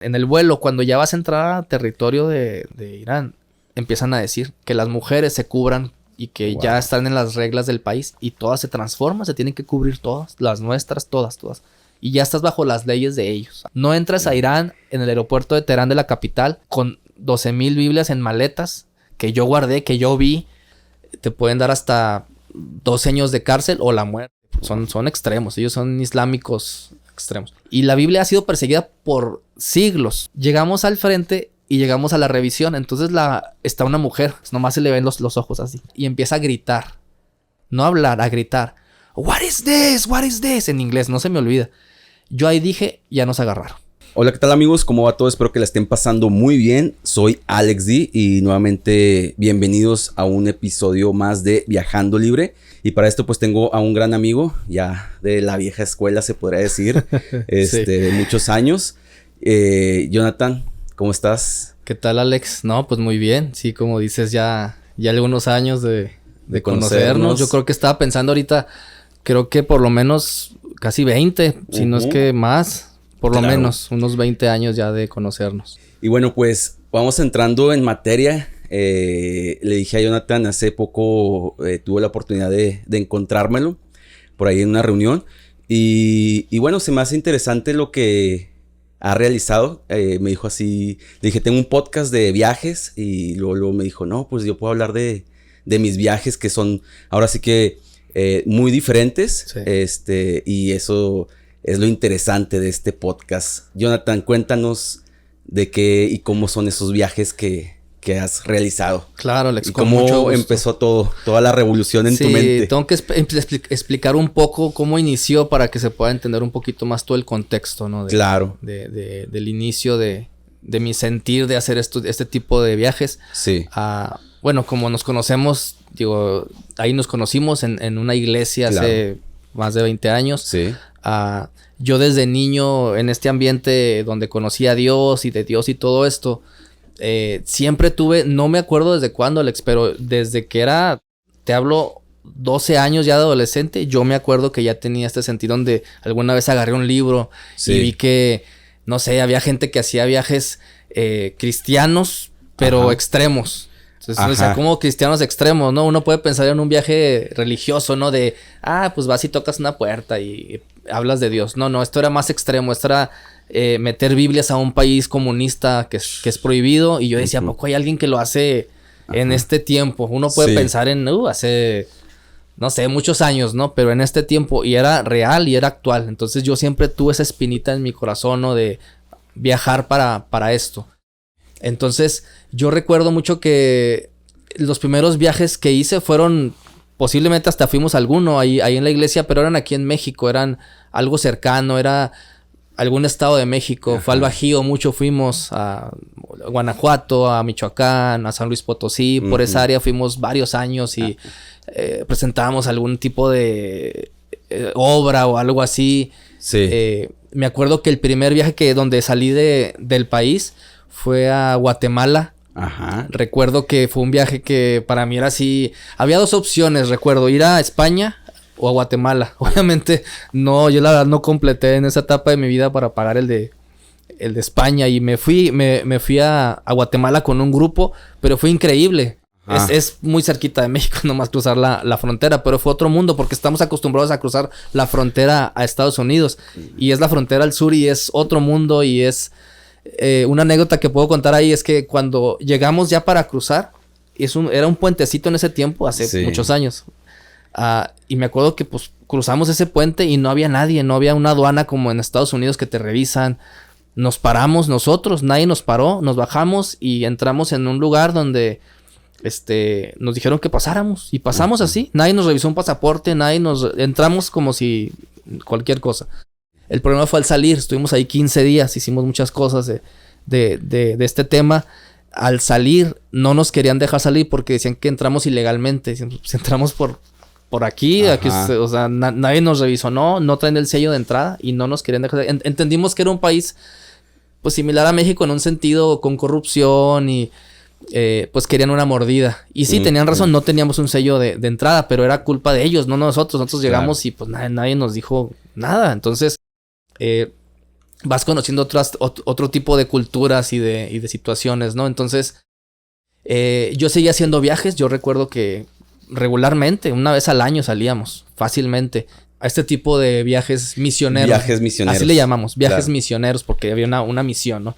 En el vuelo, cuando ya vas a entrar a territorio de Irán, empiezan a decir que las mujeres se cubran y que ya están en las reglas del país y todas se transforman, se tienen que cubrir todas, las nuestras, todas. Y ya estás bajo las leyes de ellos. No entras a Irán en el aeropuerto de Teherán de la capital con 12,000 Biblias en maletas que yo guardé, que yo vi. Te pueden dar hasta 12 años de cárcel o la muerte. Son extremos, ellos son islámicos extremos. Y la Biblia ha sido perseguida por siglos. Llegamos al frente y llegamos a la revisión. Entonces está una mujer, nomás se le ven los ojos así. Y empieza a gritar. No a hablar, a gritar. What is this? What is this? En inglés, no se me olvida. Yo ahí dije, ya nos agarraron. Hola, ¿qué tal amigos? ¿Cómo va todo? Espero que la estén pasando muy bien. Soy Alex D y nuevamente bienvenidos a un episodio más de Viajando Libre. Y para esto pues tengo a un gran amigo, ya de la vieja escuela se podría decir, Sí. de muchos años. Jonathan, ¿cómo estás? ¿Qué tal, Alex? No, pues muy bien. Sí, como dices, ya algunos años de conocernos. Yo creo que estaba pensando ahorita, creo que por lo menos casi 20, si no es que más. Por lo menos unos 20 años ya de conocernos. Y bueno, pues vamos entrando en materia. Le dije a Jonathan hace poco, tuve la oportunidad de encontrármelo por ahí en una reunión. Y bueno, se me hace interesante lo que ha realizado. Me dijo así, le dije, tengo un podcast de viajes. Y luego me dijo, no, pues yo puedo hablar de mis viajes que son ahora sí que muy diferentes. Sí. Y eso es lo interesante de este podcast. Jonathan, cuéntanos de qué y cómo son esos viajes que has realizado. Claro, Alex, y con mucho cómo gusto. empezó toda la revolución en tu mente. Sí, tengo que explicar un poco cómo inició para que se pueda entender un poquito más todo el contexto, ¿no? Claro. Del inicio de mi sentir de hacer este tipo de viajes. Sí. Bueno, como nos conocemos, digo, ahí nos conocimos en una iglesia hace más de 20 años. Sí. Yo desde niño en este ambiente donde conocí a Dios y de Dios y todo esto, siempre tuve, no me acuerdo desde cuándo, Alex, pero desde que te hablo 12 años ya de adolescente, yo me acuerdo que ya tenía este sentido donde alguna vez agarré un libro y vi que, no sé, había gente que hacía viajes cristianos, pero extremos. Entonces, o sea, como cristianos extremos, ¿no? Uno puede pensar en un viaje religioso, ¿no? De, pues vas y tocas una puerta y hablas de Dios. No, esto era más extremo. Esto era meter Biblias a un país comunista que es prohibido. Y yo decía, ¿a poco hay alguien que lo hace en este tiempo? Uno puede pensar en, hace, no sé, muchos años, ¿no? Pero en este tiempo, y era real y era actual. Entonces yo siempre tuve esa espinita en mi corazón, ¿no? De viajar para esto. Entonces, yo recuerdo mucho que los primeros viajes que hice fueron, posiblemente hasta fuimos a alguno ahí en la iglesia, pero eran aquí en México, eran algo cercano, era algún estado de México. Fue al Bajío, mucho fuimos a Guanajuato, a Michoacán, a San Luis Potosí, por esa área fuimos varios años y presentábamos algún tipo de obra o algo así. Sí. Me acuerdo que el primer viaje donde salí del país fue a Guatemala. Recuerdo que fue un viaje que para mí era así. Había dos opciones, recuerdo, ir a España o a Guatemala. Obviamente, no, yo la verdad no completé en esa etapa de mi vida para pagar el de España. Y me fui a Guatemala con un grupo, pero fue increíble. Es muy cerquita de México, nomás cruzar la frontera, pero fue otro mundo porque estamos acostumbrados a cruzar la frontera a Estados Unidos. Y es la frontera al sur y es otro mundo y es... una anécdota que puedo contar ahí es que cuando llegamos ya para cruzar, era un puentecito en ese tiempo, hace muchos años. Y me acuerdo que pues cruzamos ese puente y no había nadie, no había una aduana como en Estados Unidos que te revisan. Nos paramos nosotros, nadie nos paró, nos bajamos y entramos en un lugar donde nos dijeron que pasáramos y pasamos así. Nadie nos revisó un pasaporte, entramos como si cualquier cosa. El problema fue al salir, estuvimos ahí 15 días, hicimos muchas cosas de este tema. Al salir, no nos querían dejar salir porque decían que entramos ilegalmente. Decían, pues entramos por aquí, o sea, nadie nos revisó, no traen el sello de entrada y no nos querían dejar salir. Entendimos que era un país pues similar a México en un sentido con corrupción y pues querían una mordida. Y sí, tenían razón, no teníamos un sello de entrada, pero era culpa de ellos, no nosotros. Nosotros llegamos y pues nadie nos dijo nada. Entonces, vas conociendo otro tipo de culturas y de situaciones, ¿no? Entonces, yo seguía haciendo viajes. Yo recuerdo que regularmente, una vez al año salíamos, fácilmente, a este tipo de viajes misioneros. Viajes misioneros. Así le llamamos, viajes misioneros, porque había una misión, ¿no?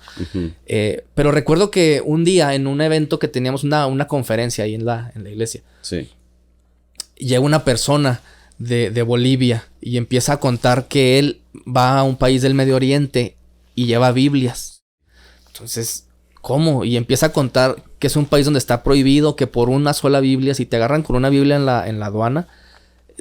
Pero recuerdo que un día, en un evento que teníamos una conferencia ahí en la iglesia, sí, llega una persona de Bolivia y empieza a contar que él va a un país del Medio Oriente y lleva Biblias. Entonces, ¿cómo? Y empieza a contar que es un país donde está prohibido, que por una sola Biblia, si te agarran con una Biblia en la aduana,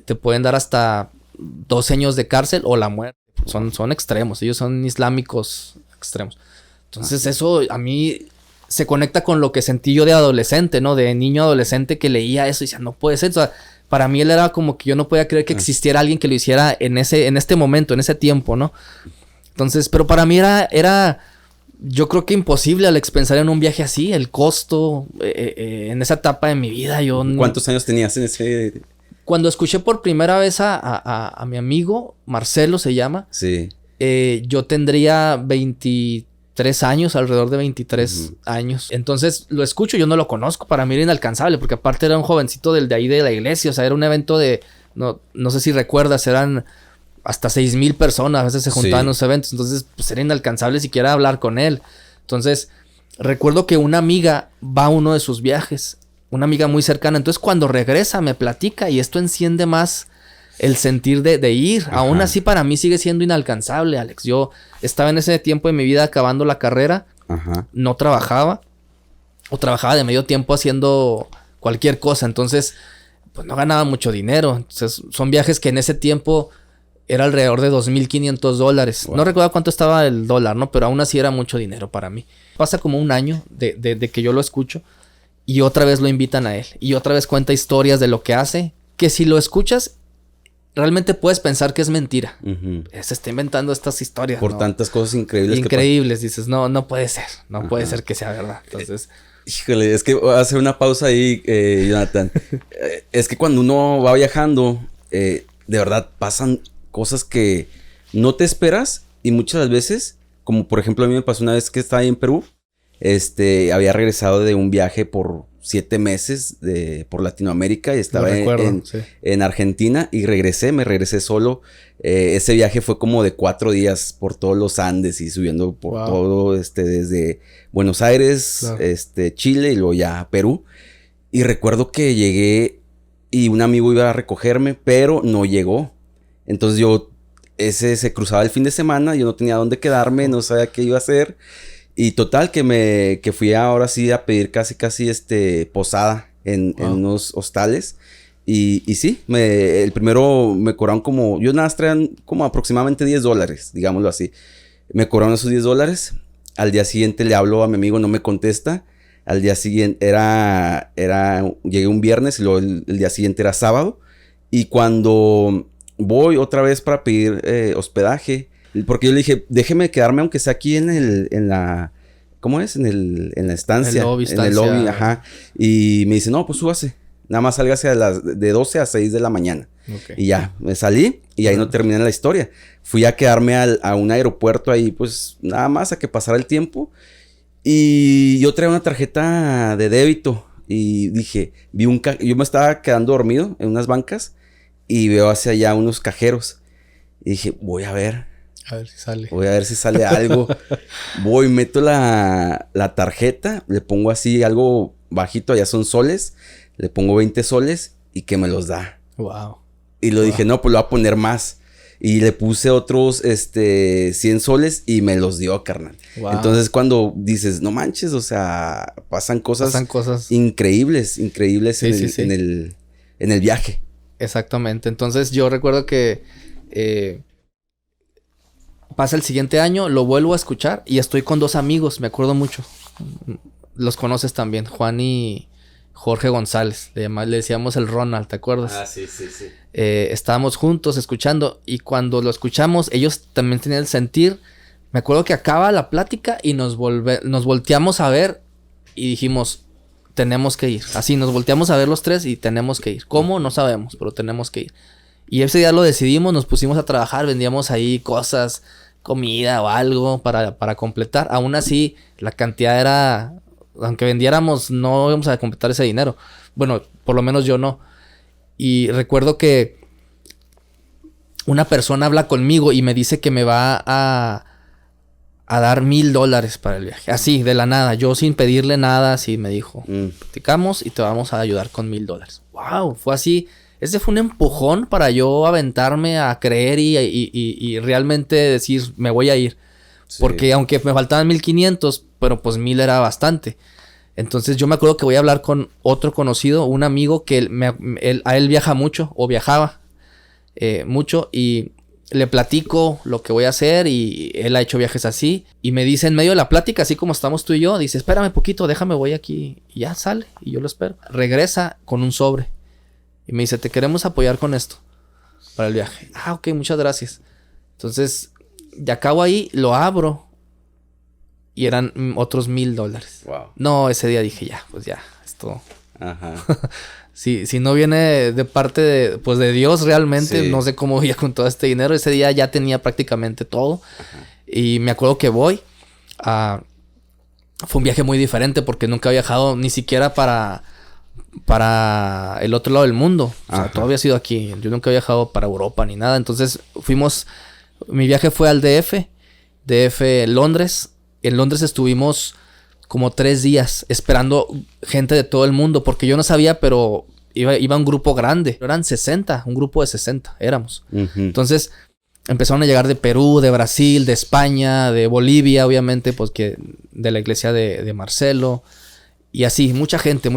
te pueden dar hasta 12 años de cárcel o la muerte. Son extremos, ellos son islámicos extremos. Entonces eso a mí se conecta con lo que sentí yo de adolescente, ¿no? De niño adolescente que leía eso y decía, no puede ser. O sea, para mí él era como que yo no podía creer que existiera alguien que lo hiciera en este momento, en ese tiempo, ¿no? Entonces, pero para mí era yo creo que imposible, Alex, pensar en un viaje así, el costo, en esa etapa de mi vida. ¿Cuántos años tenías en ese...? Cuando escuché por primera vez a mi amigo, Marcelo se llama. Sí. Yo tendría 23 años, alrededor de 23 años. Entonces lo escucho, yo no lo conozco, para mí era inalcanzable, porque aparte era un jovencito de ahí de la iglesia. O sea, era un evento de, no sé si recuerdas, eran hasta 6,000 personas, a veces se juntaban en los eventos. Entonces, pues era inalcanzable siquiera hablar con él. Entonces, recuerdo que una amiga va a uno de sus viajes. Una amiga muy cercana. Entonces, cuando regresa, me platica y esto enciende más el sentir de ir. Ajá. Aún así, para mí sigue siendo inalcanzable, Alex. Yo estaba en ese tiempo de mi vida acabando la carrera. Ajá. No trabajaba. O trabajaba de medio tiempo haciendo cualquier cosa. Entonces, pues no ganaba mucho dinero. Entonces, son viajes que en ese tiempo era alrededor de $2,500. Wow. No recuerdo cuánto estaba el dólar, ¿no? Pero aún así era mucho dinero para mí. Pasa como un año de que yo lo escucho. Y otra vez lo invitan a él. Y otra vez cuenta historias de lo que hace. Que si lo escuchas, realmente puedes pensar que es mentira. Se está inventando estas historias. Por tantas cosas increíbles. Increíbles. Dices, no puede ser. No puede ser que sea verdad. Entonces... Híjole, es que voy a hacer una pausa ahí, Jonathan. Es que cuando uno va viajando, de verdad pasan cosas que no te esperas. Y muchas veces, como por ejemplo a mí me pasó una vez que estaba ahí en Perú. Había regresado de un viaje por 7 meses por Latinoamérica y estaba en Argentina y me regresé solo. Ese viaje fue como de 4 días por todos los Andes y subiendo por todo, desde Buenos Aires, Chile y luego ya a Perú. Y recuerdo que llegué y un amigo iba a recogerme, pero no llegó. Entonces se cruzaba el fin de semana, yo no tenía dónde quedarme, no sabía qué iba a hacer. Y total que fui ahora sí a pedir casi posada en unos hostales. Y sí, el primero me cobraron yo nada más traían como aproximadamente $10, digámoslo así. Me cobraron esos $10. Al día siguiente le hablo a mi amigo, no me contesta. Al día siguiente llegué un viernes y luego el día siguiente era sábado. Y cuando voy otra vez para pedir hospedaje, porque yo le dije, déjeme quedarme aunque sea aquí en la... ¿Cómo es? En la estancia. En el lobby, ajá. Y me dice, no, pues súbase. Nada más sálgase de 12 a 6 de la mañana. Okay. Y ya, me salí y ahí no terminé la historia. Fui a quedarme a un aeropuerto ahí, pues nada más a que pasara el tiempo. Y yo traía una tarjeta de débito. Y dije, yo me estaba quedando dormido en unas bancas y veo hacia allá unos cajeros. Y dije, voy a ver. A ver si sale. Voy a ver si sale algo. Voy, meto la tarjeta, le pongo así algo bajito, allá son soles. Le pongo 20 soles y que me los da. Wow. Y lo dije, no, pues lo voy a poner más. Y le puse otros 100 soles y me los dio, carnal. Wow. Entonces cuando dices, no manches, o sea, pasan cosas increíbles en el viaje. Exactamente. Entonces yo recuerdo que pasa el siguiente año, lo vuelvo a escuchar y estoy con 2 amigos, me acuerdo mucho. Los conoces también, Juan y Jorge González. Le decíamos el Ronald, ¿te acuerdas? Ah, sí. Estábamos juntos escuchando y cuando lo escuchamos, ellos también tenían el sentir. Me acuerdo que acaba la plática y nos volteamos a ver y dijimos, tenemos que ir. Así, nos volteamos a ver los 3 y tenemos que ir. ¿Cómo? No sabemos, pero tenemos que ir. Y ese día lo decidimos, nos pusimos a trabajar, vendíamos ahí cosas, comida o algo para completar. Aún así, la cantidad era... Aunque vendiéramos, no íbamos a completar ese dinero. Bueno, por lo menos yo no. Y recuerdo que una persona habla conmigo y me dice que me va a dar $1,000 para el viaje. Así, de la nada. Yo sin pedirle nada, así me dijo. Platicamos y te vamos a ayudar con $1,000. ¡Wow! Fue así. Ese fue un empujón para yo aventarme a creer y realmente decir, me voy a ir. Sí. Porque aunque me faltaban 1,500, pero pues 1,000 era bastante. Entonces yo me acuerdo que voy a hablar con otro conocido, un amigo que a él viaja mucho, o viajaba mucho, y le platico lo que voy a hacer, y él ha hecho viajes así, y me dice en medio de la plática, así como estamos tú y yo, dice, espérame poquito, déjame, voy aquí, y ya sale, y yo lo espero. Regresa con un sobre, y me dice, te queremos apoyar con esto, para el viaje. Ah, ok, muchas gracias. Entonces, de acabo ahí, lo abro, y eran otros $1,000. Wow. No, ese día dije, ya, pues ya, esto... Ajá. Si no viene de parte de Dios realmente, no sé cómo voy con todo este dinero. Ese día ya tenía prácticamente todo. Ajá. Y me acuerdo que fue un viaje muy diferente porque nunca había viajado ni siquiera para el otro lado del mundo. O sea, todo había sido aquí. Yo nunca había viajado para Europa ni nada. Entonces mi viaje fue al DF Londres. En Londres estuvimos como 3 días esperando gente de todo el mundo, porque yo no sabía, pero iba un grupo grande. Eran 60, un grupo de 60 éramos. Uh-huh. Entonces empezaron a llegar de Perú, de Brasil, de España, de Bolivia, obviamente, pues que de la iglesia de Marcelo. Y así, mucha gente.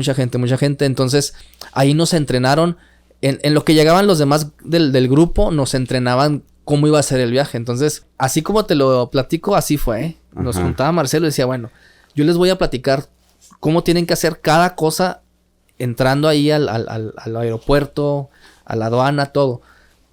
Entonces ahí nos entrenaron. En lo que llegaban los demás del grupo, nos entrenaban cómo iba a ser el viaje. Entonces, así como te lo platico, así fue, ¿eh? Nos juntaba Marcelo y decía, bueno, yo les voy a platicar cómo tienen que hacer cada cosa entrando ahí al aeropuerto, a la aduana, todo.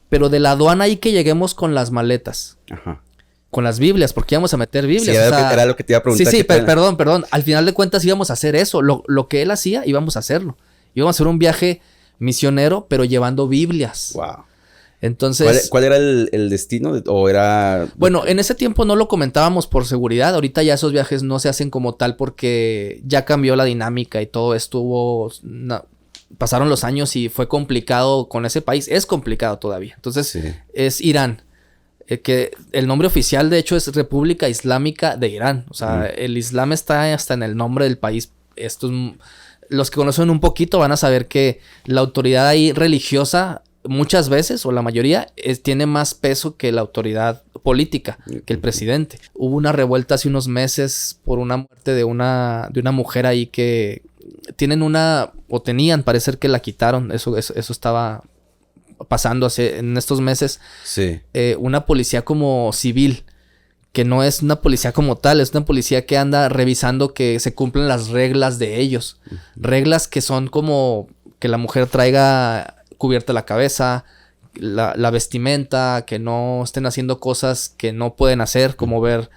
Pero de la aduana ahí que lleguemos con las maletas. Ajá. Con las Biblias, porque íbamos a meter Biblias. Sí, era lo que te iba a preguntar. Sí, perdón. Al final de cuentas íbamos a hacer eso. Lo que él hacía, íbamos a hacerlo. Íbamos a hacer un viaje misionero, pero llevando Biblias. Wow. Entonces... ¿Cuál era el destino? ¿O era...? Bueno, en ese tiempo no lo comentábamos por seguridad. Ahorita ya esos viajes no se hacen como tal porque ya cambió la dinámica y todo estuvo... pasaron los años y fue complicado con ese país. Es complicado todavía. Entonces, es Irán. Que el nombre oficial, de hecho, es República Islámica de Irán. O sea, el Islam está hasta en el nombre del país. Los que conocen un poquito van a saber que la autoridad ahí religiosa... muchas veces, o la mayoría, tiene más peso que la autoridad política, que el presidente. Hubo una revuelta hace unos meses por una muerte de una mujer ahí que tenían, parece que la quitaron. Eso estaba pasando en estos meses. Sí. Una policía como civil, que no es una policía como tal, es una policía que anda revisando que se cumplen las reglas de ellos. Reglas que son como que la mujer traiga cubierta la cabeza, la vestimenta, que no estén haciendo cosas que no pueden hacer, como ver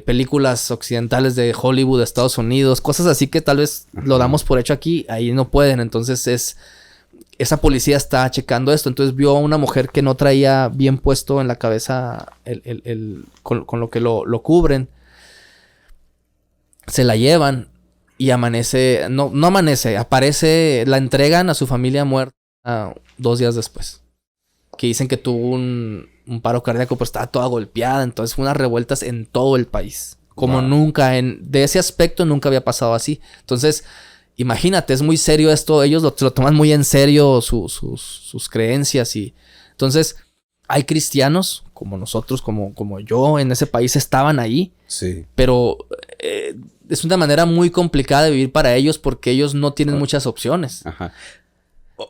películas occidentales de Hollywood, de Estados Unidos, cosas así que tal vez lo damos por hecho aquí, ahí no pueden. Entonces esa policía está checando esto. Entonces vio a una mujer que no traía bien puesto en la cabeza con lo que lo cubren. Se la llevan y amanece, no amanece, aparece, la entregan a su familia muerta 2 días después. Que dicen que tuvo un paro cardíaco, pero estaba toda golpeada. Entonces fue unas revueltas en todo el país. Como nunca, de ese aspecto nunca había pasado así. Entonces, imagínate, es muy serio esto. Ellos lo toman muy en serio sus creencias. Y entonces, hay cristianos como nosotros, como yo en ese país, estaban ahí. Sí. Pero es una manera muy complicada de vivir para ellos porque ellos no tienen muchas opciones. Ajá.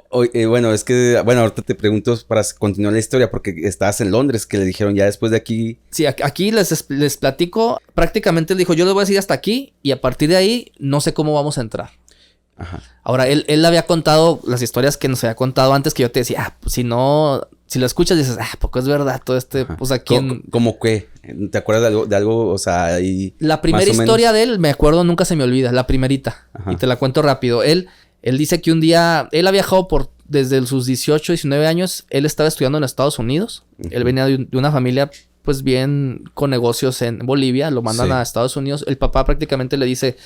Bueno, es que... Bueno, ahorita te pregunto para continuar la historia porque estabas en Londres, que le dijeron ya después de aquí... Sí, aquí les platico. Prácticamente él dijo, yo les voy a decir hasta aquí y a partir de ahí no sé cómo vamos a entrar. Ajá. Ahora, él había contado las historias que nos había contado antes, que yo te decía, pues si lo escuchas dices, poco es verdad todo este... Pues aquí ¿Cómo qué? ¿Te acuerdas de algo? O sea, ahí... La primera historia de él, me acuerdo, nunca se me olvida, la primerita. Ajá. Y te la cuento rápido. Él dice que un día, él ha viajado desde sus 18, 19 años, él estaba estudiando en Estados Unidos. Uh-huh. Él venía de una familia pues bien con negocios en Bolivia, lo mandan a Estados Unidos. El papá prácticamente le dice,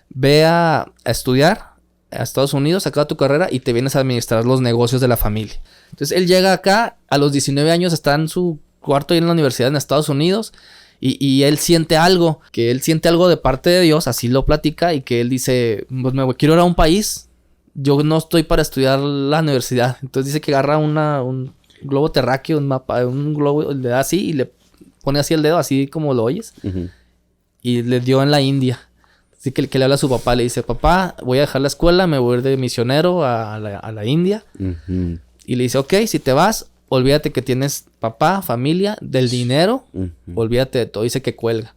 ve a estudiar a Estados Unidos, acaba tu carrera y te vienes a administrar los negocios de la familia. Entonces él llega acá, a los 19 años está en su cuarto y en la universidad en Estados Unidos y él siente algo, de parte de Dios, así lo platica, y que él dice, pues me quiero ir a un país, yo no estoy para estudiar la universidad. Entonces dice que agarra un globo terráqueo, un mapa, un globo, le da así y le pone así el dedo, así como lo oyes, y le dio en la India. Así que le habla a su papá, le dice, papá, voy a dejar la escuela, me voy a ir de misionero a la India. Y le dice, ok, si te vas, olvídate que tienes papá, familia, del dinero, olvídate de todo. Dice que cuelga.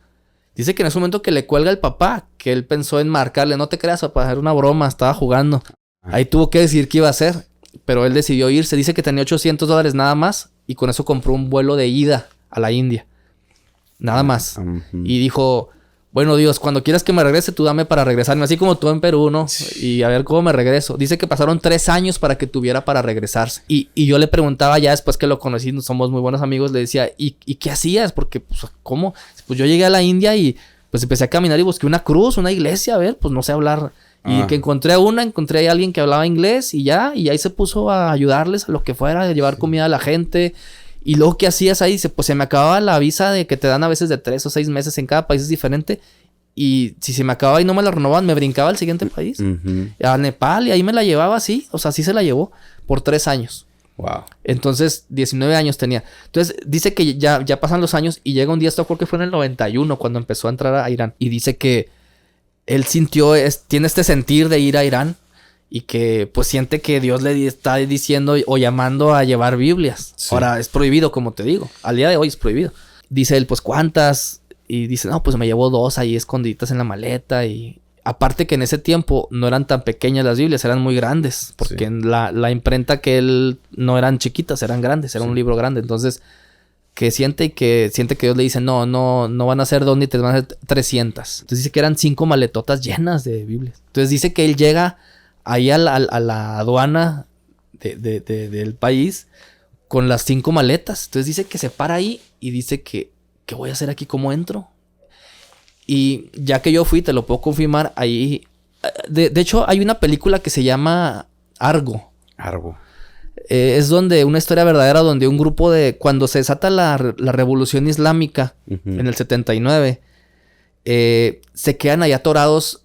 Dice que en ese momento que le cuelga el papá, que él pensó en marcarle, no te creas, papá, era una broma, estaba jugando. Ahí tuvo que decidir qué iba a hacer, pero él decidió irse. Dice que tenía $800 nada más y con eso compró un vuelo de ida a la India. Nada más. Y dijo, bueno, Dios, cuando quieras que me regrese, tú dame para regresarme. Así como tú en Perú, ¿no? Y a ver cómo me regreso. Dice que pasaron 3 años para que tuviera para regresarse. Y yo le preguntaba ya después que lo conocí, somos muy buenos amigos, le decía, ¿y qué hacías? Porque, pues, ¿cómo? Pues yo llegué a la India y pues empecé a caminar y busqué una cruz, una iglesia, a ver, pues no sé hablar. Y que encontré a alguien que hablaba inglés y ahí se puso a ayudarles a lo que fuera, a llevar comida a la gente. Y luego, ¿qué hacías ahí? Dice, pues se me acababa la visa de que te dan a veces de 3 o 6 meses en cada país es diferente. Y si se me acababa y no me la renovaban, me brincaba al siguiente país. A Nepal, y ahí me la llevaba así. O sea, así se la llevó por 3 años. Wow. Entonces, 19 años tenía. Entonces, dice que ya pasan los años y llega un día, esto creo que fue en el 91, cuando empezó a entrar a Irán. Y dice que él tiene este sentir de ir a Irán. Y que pues siente que Dios le está diciendo o llamando a llevar Biblias. Sí. Ahora es prohibido, como te digo. Al día de hoy es prohibido. Dice él, pues ¿cuántas? Y dice, no, pues me llevó 2 ahí escondiditas en la maleta. Y aparte que en ese tiempo no eran tan pequeñas las Biblias, eran muy grandes. Porque en la imprenta que él no eran chiquitas, eran grandes. Era un libro grande. Entonces, que siente que Dios le dice, no van a ser 2 ni 3, van a ser 300. Entonces dice que eran 5 maletotas llenas de Biblias. Entonces dice que él llega ahí a la aduana del país con las 5 maletas. Entonces dice que se para ahí y dice que ¿qué voy a hacer aquí? ¿Cómo entro? Y ya que yo fui, te lo puedo confirmar, ahí... De hecho, hay una película que se llama Argo. Es donde una historia verdadera donde un grupo cuando se desata la revolución islámica en el 79, se quedan ahí atorados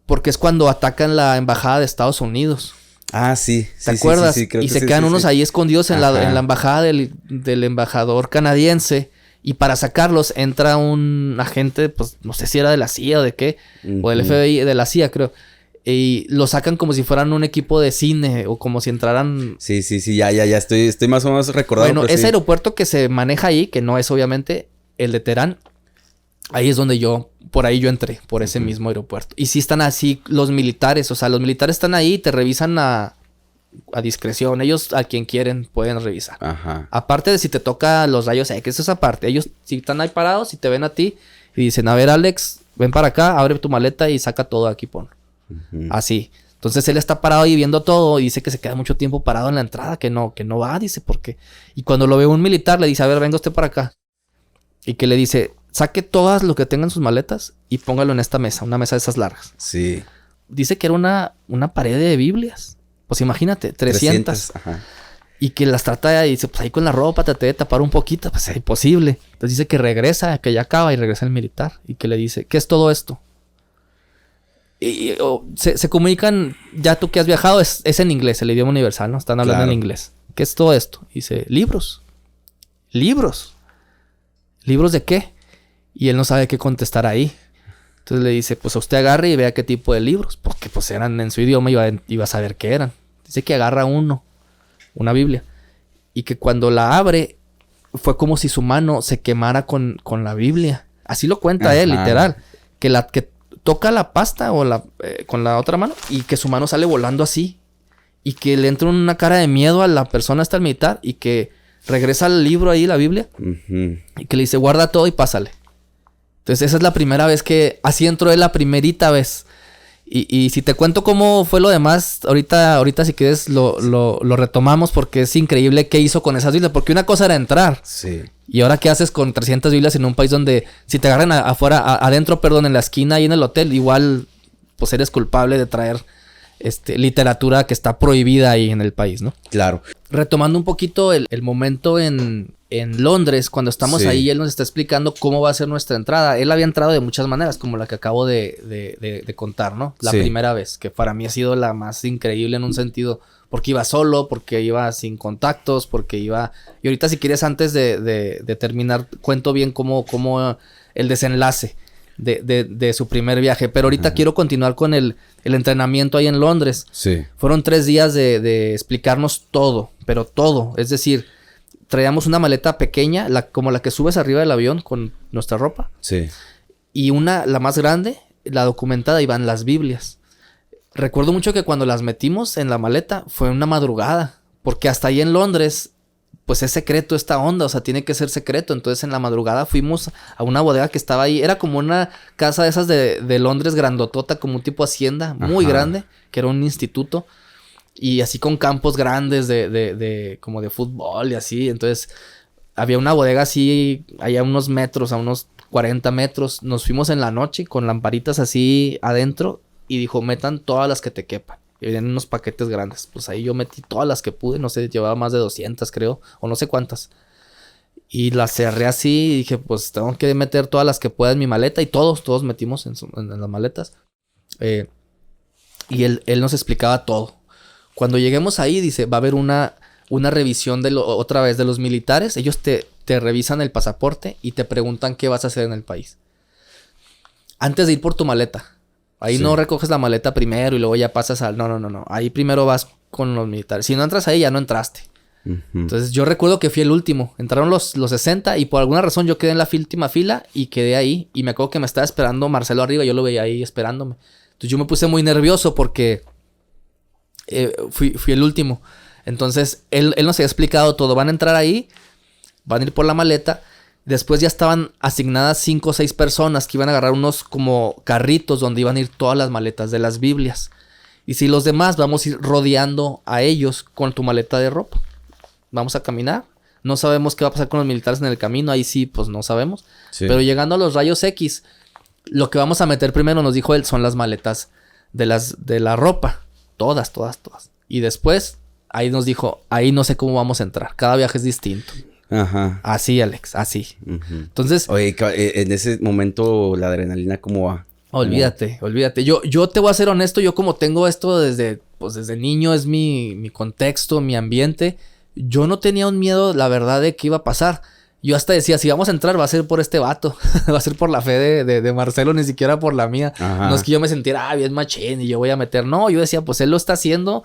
porque es cuando atacan la embajada de Estados Unidos. Ah, sí. ¿Te acuerdas? Sí, creo y que se quedan unos ahí escondidos en la embajada del embajador canadiense. Y para sacarlos entra un agente, pues no sé si era de la CIA o de qué. O del FBI, de la CIA creo. Y lo sacan como si fueran un equipo de cine. O como si entraran... Sí. Ya. Estoy más o menos recordado. Bueno, ese aeropuerto que se maneja ahí, que no es obviamente el de Teherán. Ahí es donde por ahí yo entré, por ese mismo aeropuerto. Y sí están así los militares, o sea, los militares están ahí y te revisan a discreción. Ellos a quien quieren pueden revisar. Aparte de si te toca los rayos X, eso es aparte. Ellos si están ahí parados y te ven a ti y dicen, a ver Alex, ven para acá, abre tu maleta y saca todo aquí, pon. Así. Entonces él está parado ahí viendo todo y dice que se queda mucho tiempo parado en la entrada, que no va, dice, ¿por qué? Y cuando lo ve un militar le dice, a ver, venga usted para acá. Y que le dice, saque todas lo que tengan sus maletas y póngalo en esta mesa, una mesa de esas largas. Sí. Dice que era una pared de Biblias. Pues imagínate, 300. Y que las trata y dice, pues ahí con la ropa traté de tapar un poquito, pues es imposible. Entonces dice que regresa, que ya acaba y regresa el militar. Y que le dice, ¿qué es todo esto? Y se comunican, ya tú que has viajado, es en inglés, el idioma universal, ¿no? Están hablando en inglés. ¿Qué es todo esto? Y dice, libros. ¿Libros de qué? Y él no sabe qué contestar ahí. Entonces le dice, pues a usted agarre y vea qué tipo de libros. Porque pues eran en su idioma y iba a saber qué eran. Dice que agarra una Biblia. Y que cuando la abre, fue como si su mano se quemara con la Biblia. Así lo cuenta él, literal. Que toca la pasta con la otra mano y que su mano sale volando así. Y que le entra una cara de miedo a la persona hasta el militar y que regresa al libro ahí, la Biblia. Y que le dice, guarda todo y pásale. Entonces esa es la primera vez así entró él la primerita vez. Y si te cuento cómo fue lo demás, ahorita si quieres lo retomamos porque es increíble qué hizo con esas Biblias. Porque una cosa era entrar. Sí. Y ahora qué haces con 300 Biblias en un país donde si te agarran adentro, en la esquina y en el hotel, igual pues eres culpable de traer literatura que está prohibida ahí en el país, ¿no? Claro. Retomando un poquito el momento en Londres, cuando estamos ahí, él nos está explicando cómo va a ser nuestra entrada. Él había entrado de muchas maneras, como la que acabo de contar, ¿no? La primera vez, que para mí ha sido la más increíble en un sentido, porque iba solo, porque iba sin contactos, porque iba... Y ahorita si quieres, antes de terminar, cuento bien cómo el desenlace de su primer viaje. Pero ahorita quiero continuar con el entrenamiento ahí en Londres. Sí. Fueron 3 días de explicarnos todo, pero todo. Es decir, traíamos una maleta pequeña, como la que subes arriba del avión con nuestra ropa. Sí. Y la más grande, la documentada, iban las Biblias. Recuerdo mucho que cuando las metimos en la maleta fue una madrugada, porque hasta ahí en Londres pues es secreto esta onda, o sea, tiene que ser secreto. Entonces en la madrugada fuimos a una bodega que estaba ahí. Era como una casa de esas de Londres grandotota, como un tipo hacienda, muy grande, que era un instituto. Y así con campos grandes como de fútbol y así. Entonces había una bodega así, allá a unos metros, a unos 40 metros. Nos fuimos en la noche con lamparitas así adentro. Y dijo, metan todas las que te quepan. Y venían unos paquetes grandes. Pues ahí yo metí todas las que pude. No sé, llevaba más de 200 creo. O no sé cuántas. Y las cerré así. Y dije, pues tengo que meter todas las que pueda en mi maleta. Y todos metimos en las maletas. Y él nos explicaba todo. Cuando lleguemos ahí, dice, va a haber una revisión otra vez de los militares. Ellos te revisan el pasaporte y te preguntan qué vas a hacer en el país. Antes de ir por tu maleta. Ahí no recoges la maleta primero y luego ya pasas al... No. Ahí primero vas con los militares. Si no entras ahí, ya no entraste. Entonces yo recuerdo que fui el último. Entraron los 60 y por alguna razón yo quedé en la última fila y quedé ahí. Y me acuerdo que me estaba esperando Marcelo arriba. Yo lo veía ahí esperándome. Entonces yo me puse muy nervioso porque fui el último. Entonces él nos había explicado todo. Van a entrar ahí, van a ir por la maleta. Después ya estaban asignadas 5 o 6 personas que iban a agarrar unos como carritos donde iban a ir todas las maletas de las Biblias. Y si los demás vamos a ir rodeando a ellos con tu maleta de ropa. Vamos a caminar. No sabemos qué va a pasar con los militares en el camino. Ahí sí, pues no sabemos. Sí. Pero llegando a los rayos X, lo que vamos a meter primero, nos dijo él, son las maletas de la ropa. Todas. Y después, ahí nos dijo, ahí no sé cómo vamos a entrar. Cada viaje es distinto. Ajá. Así, Alex, así. Entonces... Oye, en ese momento, la adrenalina, ¿cómo va? Olvídate. Yo te voy a ser honesto, yo como tengo esto desde niño, es mi contexto, mi ambiente. Yo no tenía un miedo, la verdad, de qué iba a pasar. Yo hasta decía, si vamos a entrar, va a ser por este vato. Va a ser por la fe de Marcelo, ni siquiera por la mía. Ajá. No es que yo me sintiera, bien machín y yo voy a meter. No, yo decía, pues él lo está haciendo...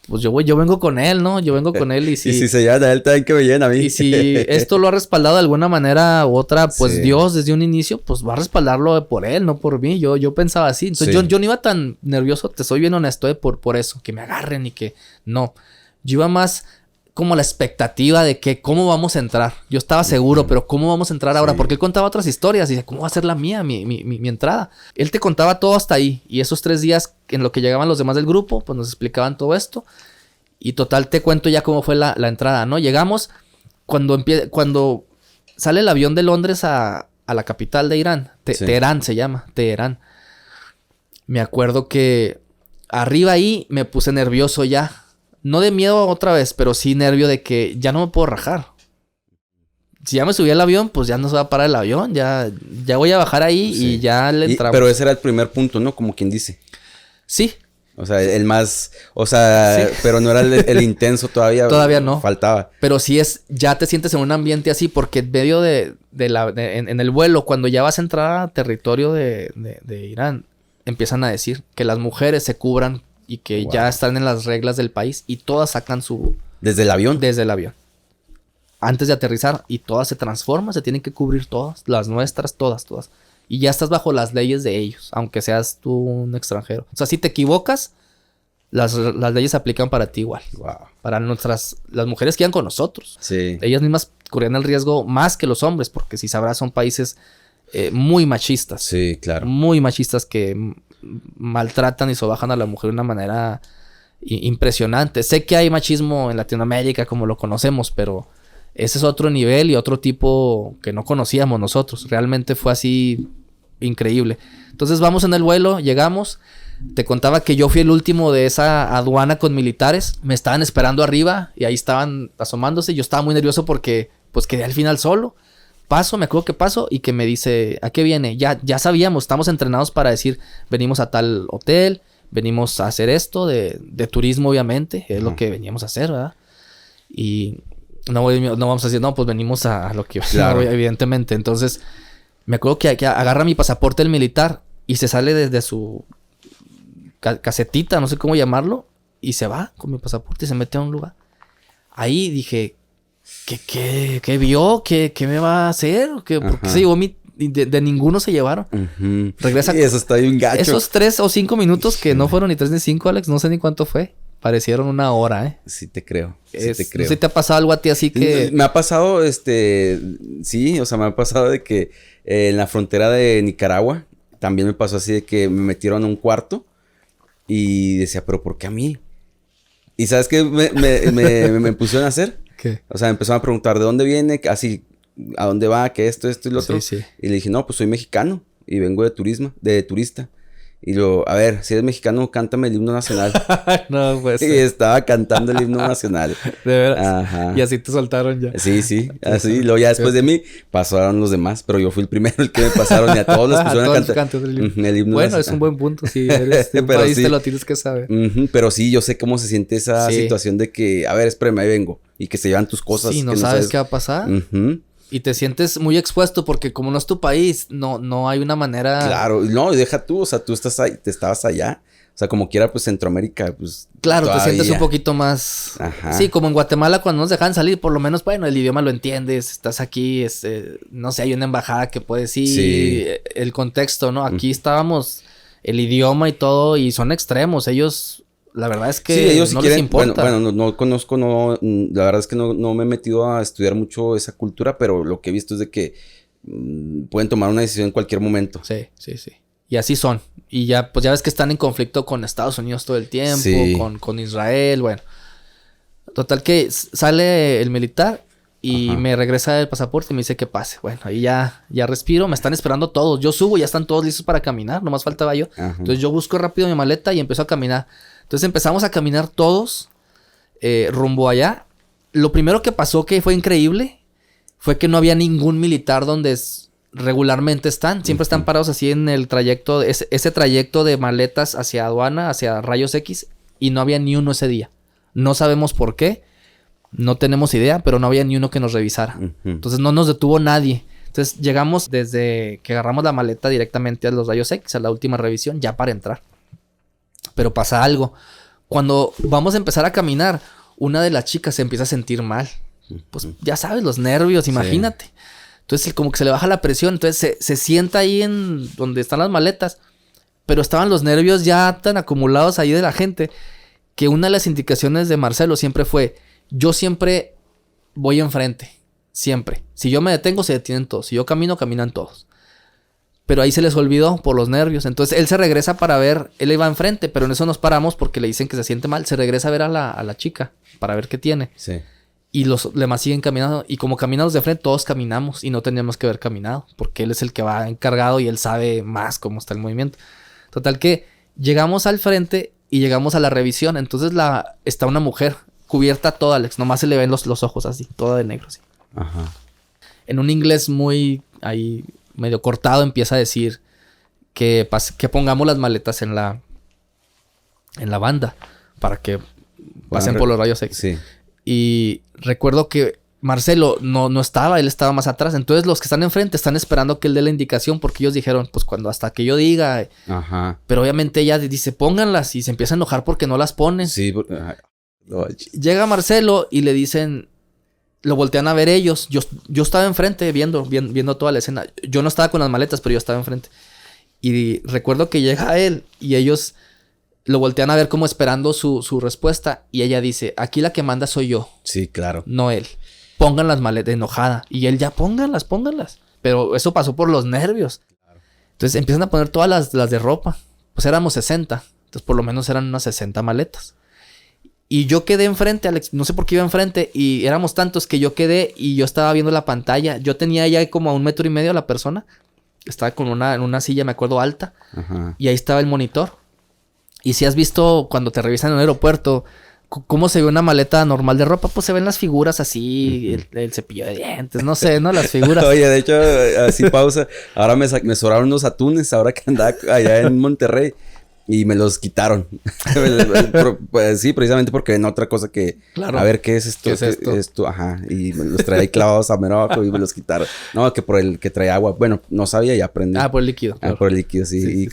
Pues yo vengo con él, ¿no? Yo vengo con él y si... Y si se llevan a él, también que me lleven a mí. Y si esto lo ha respaldado de alguna manera u otra, pues sí. Dios desde un inicio, pues va a respaldarlo por él, no por mí. Yo pensaba así. Entonces sí. yo no iba tan nervioso, te soy bien honesto, por eso. Que me agarren y que... No. Yo iba más como la expectativa de que cómo vamos a entrar. Yo estaba seguro, pero ¿cómo vamos a entrar ahora? Porque él contaba otras historias y dice, ¿cómo va a ser la mía, mi entrada? Él te contaba todo hasta ahí. Y esos 3 días en lo que llegaban los demás del grupo, pues nos explicaban todo esto. Y total, te cuento ya cómo fue la entrada, ¿no? Llegamos cuando sale el avión de Londres a la capital de Irán. Teherán se llama, Teherán. Me acuerdo que arriba ahí me puse nervioso ya. No de miedo otra vez, pero sí nervio de que ya no me puedo rajar. Si ya me subí al avión, pues ya no se va a parar el avión. Ya voy a bajar ahí y ya le entramos. Pero ese era el primer punto, ¿no? Como quien dice. Sí. O sea, el más... O sea, sí. Pero no era el intenso todavía. Todavía no. Faltaba. Pero sí ya te sientes en un ambiente así, porque en medio en el vuelo, cuando ya vas a entrar a territorio de Irán, empiezan a decir que las mujeres se cubran y que ya están en las reglas del país y todas sacan su... ¿Desde el avión? Desde el avión. Antes de aterrizar y todas se transforman, se tienen que cubrir todas, las nuestras, todas. Y ya estás bajo las leyes de ellos, aunque seas tú un extranjero. O sea, si te equivocas, las leyes se aplican para ti igual. Wow. Para las mujeres que iban con nosotros. Sí. Ellas mismas corrían el riesgo más que los hombres, porque si sabrás, son países muy machistas. Sí, claro. Muy machistas que maltratan y sobajan a la mujer de una manera impresionante. Sé que hay machismo en Latinoamérica como lo conocemos, pero ese es otro nivel y otro tipo que no conocíamos nosotros. Realmente fue así increíble. Entonces vamos en el vuelo, llegamos. Te contaba que yo fui el último de esa aduana con militares. Me estaban esperando arriba y ahí estaban asomándose. Yo estaba muy nervioso porque pues quedé al final solo. Paso, me acuerdo que paso y que me dice, ¿a qué viene? Ya sabíamos, estamos entrenados para decir, venimos a tal hotel, venimos a hacer esto de turismo, obviamente. Es lo que veníamos a hacer, ¿verdad? Y no vamos a decir, no, pues venimos a lo que... Claro. No, evidentemente. Entonces, me acuerdo que agarra mi pasaporte el militar y se sale desde su casetita, no sé cómo llamarlo, y se va con mi pasaporte y se mete a un lugar. Ahí dije... ¿Qué vio? ¿Qué me va a hacer? ¿Por qué se llevó de ninguno se llevaron? Regresa. Sí, eso está bien gacho. Esos 3 o 5 minutos que no fueron ni 3 ni 5, Alex, no sé ni cuánto fue. Parecieron una hora, ¿eh? Sí te creo. No sé si te ha pasado algo a ti así que... Me ha pasado, sí, o sea, me ha pasado de que en la frontera de Nicaragua también me pasó así de que me metieron a un cuarto y decía, ¿pero por qué a mí? ¿Y sabes qué me pusieron a hacer? ¿Qué? O sea, me empezaron a preguntar de dónde viene, así, a dónde va, qué esto y lo otro. Sí. Y le dije, no, pues soy mexicano y vengo de turista. Y luego, a ver, si eres mexicano, cántame el himno nacional. No, pues. Y estaba cantando el himno nacional. De veras. Ajá. Y así te soltaron ya. Sí, así. Luego ya después de mí pasaron los demás, pero yo fui el primero el que me pasaron y a todos les pusieron a cantar el himno. El himno bueno, nacional. es un buen punto. Si eres de un Pero país, sí. te lo tienes que saber. Pero sí, yo sé cómo se siente esa situación de que, a ver, espérame, ahí vengo. Y que se llevan tus cosas. Sí, no que sabes qué va a pasar. Y te sientes muy expuesto porque como no es tu país, no hay una manera... Claro, no, deja tú, o sea, tú estás ahí, te estabas allá. O sea, como quiera, pues Centroamérica, pues... Claro, todavía. te sientes un poquito más... Ajá. Sí, como en Guatemala cuando nos dejan salir, por lo menos, bueno, el idioma lo entiendes, estás aquí, no sé, hay una embajada que puedes ir, Sí. El contexto, ¿no? Aquí estábamos, el idioma y todo, y son extremos, ellos... La verdad es que sí, ellos no si quieren, les importa. Bueno, no conozco, la verdad es que no me he metido a estudiar mucho esa cultura, pero lo que he visto es de que pueden tomar una decisión en cualquier momento. Sí. Y así son. Y ya, pues ya ves que están en conflicto con Estados Unidos todo el tiempo, Sí. con Israel, bueno. Total que sale el militar y me regresa el pasaporte y me dice que pase. Bueno, ahí ya respiro, me están esperando todos. Yo subo, ya están todos listos para caminar, nomás faltaba yo. Entonces yo busco rápido mi maleta y empiezo a caminar. Entonces empezamos a caminar todos rumbo allá. Lo primero que pasó que fue increíble fue que no había ningún militar donde regularmente están. Siempre están parados así en el trayecto, ese trayecto de maletas hacia aduana, hacia rayos X, y no había ni uno ese día. No sabemos por qué, no tenemos idea, pero no había ni uno que nos revisara. Entonces no nos detuvo nadie. Entonces llegamos desde que agarramos la maleta directamente a los rayos X, a la última revisión, ya para entrar. Pero pasa algo. Cuando vamos a empezar a caminar, una de las chicas se empieza a sentir mal. Pues ya sabes, los nervios, imagínate. Entonces como que se le baja la presión. Entonces se sienta ahí en donde están las maletas. Pero estaban los nervios ya tan acumulados ahí de la gente, que una de las indicaciones de Marcelo siempre fue, yo siempre voy enfrente. Siempre. Si yo me detengo, se detienen todos. Si yo camino, caminan todos. Pero ahí se les olvidó por los nervios. Entonces él se regresa para ver, él iba enfrente, pero en eso nos paramos porque le dicen que se siente mal. Se regresa a ver a la chica para ver qué tiene. Sí. Y los demás siguen caminando. Y como caminamos de frente, todos caminamos y no teníamos que haber caminado. Porque él es el que va encargado y él sabe más cómo está el movimiento. Total que llegamos al frente y llegamos a la revisión. Entonces está una mujer cubierta toda, Alex. Nomás se le ven los ojos así, toda de negro así. Ajá. En un inglés muy ahí medio cortado empieza a decir que pongamos las maletas en la banda para que pasen por los rayos X. Sí. Y recuerdo que Marcelo no estaba, él estaba más atrás. Entonces los que están enfrente están esperando que él dé la indicación porque ellos dijeron, pues hasta que yo diga. Ajá. Pero obviamente ella dice, pónganlas y se empieza a enojar porque no las ponen. Sí. Llega Marcelo y le dicen, lo voltean a ver ellos. Yo estaba enfrente viendo toda la escena. Yo no estaba con las maletas, pero yo estaba enfrente. Y recuerdo que llega él y ellos lo voltean a ver como esperando su respuesta. Y ella dice, aquí la que manda soy yo. Sí, claro. No él. Pongan las maletas, enojada. Y él ya, pónganlas. Pero eso pasó por los nervios. Entonces empiezan a poner todas las de ropa. pues éramos 60. Entonces por lo menos eran unas 60 maletas. Y yo quedé enfrente, Alex. No sé por qué iba enfrente. Y éramos tantos que yo quedé y yo estaba viendo la pantalla. Yo tenía ya como a 1.5 metros a la persona. Estaba en una silla, me acuerdo, alta. Ajá. Y ahí estaba el monitor. Y si has visto cuando te revisan en un aeropuerto, ¿cómo se ve una maleta normal de ropa? Pues se ven las figuras así, el cepillo de dientes, no sé, ¿no? Las figuras. Oye, de hecho, así pausa. Ahora me sobraron unos atunes ahora que andaba allá en Monterrey. Y me los quitaron. Pues sí, precisamente porque en otra cosa que... Claro. A ver, ¿qué es esto? ¿Qué es esto? Ajá. Y me los traía ahí clavados a mero abajo y me los quitaron. No, que por el que traía agua. Bueno, no sabía y aprendí. Por el líquido. Claro. Por el líquido, sí.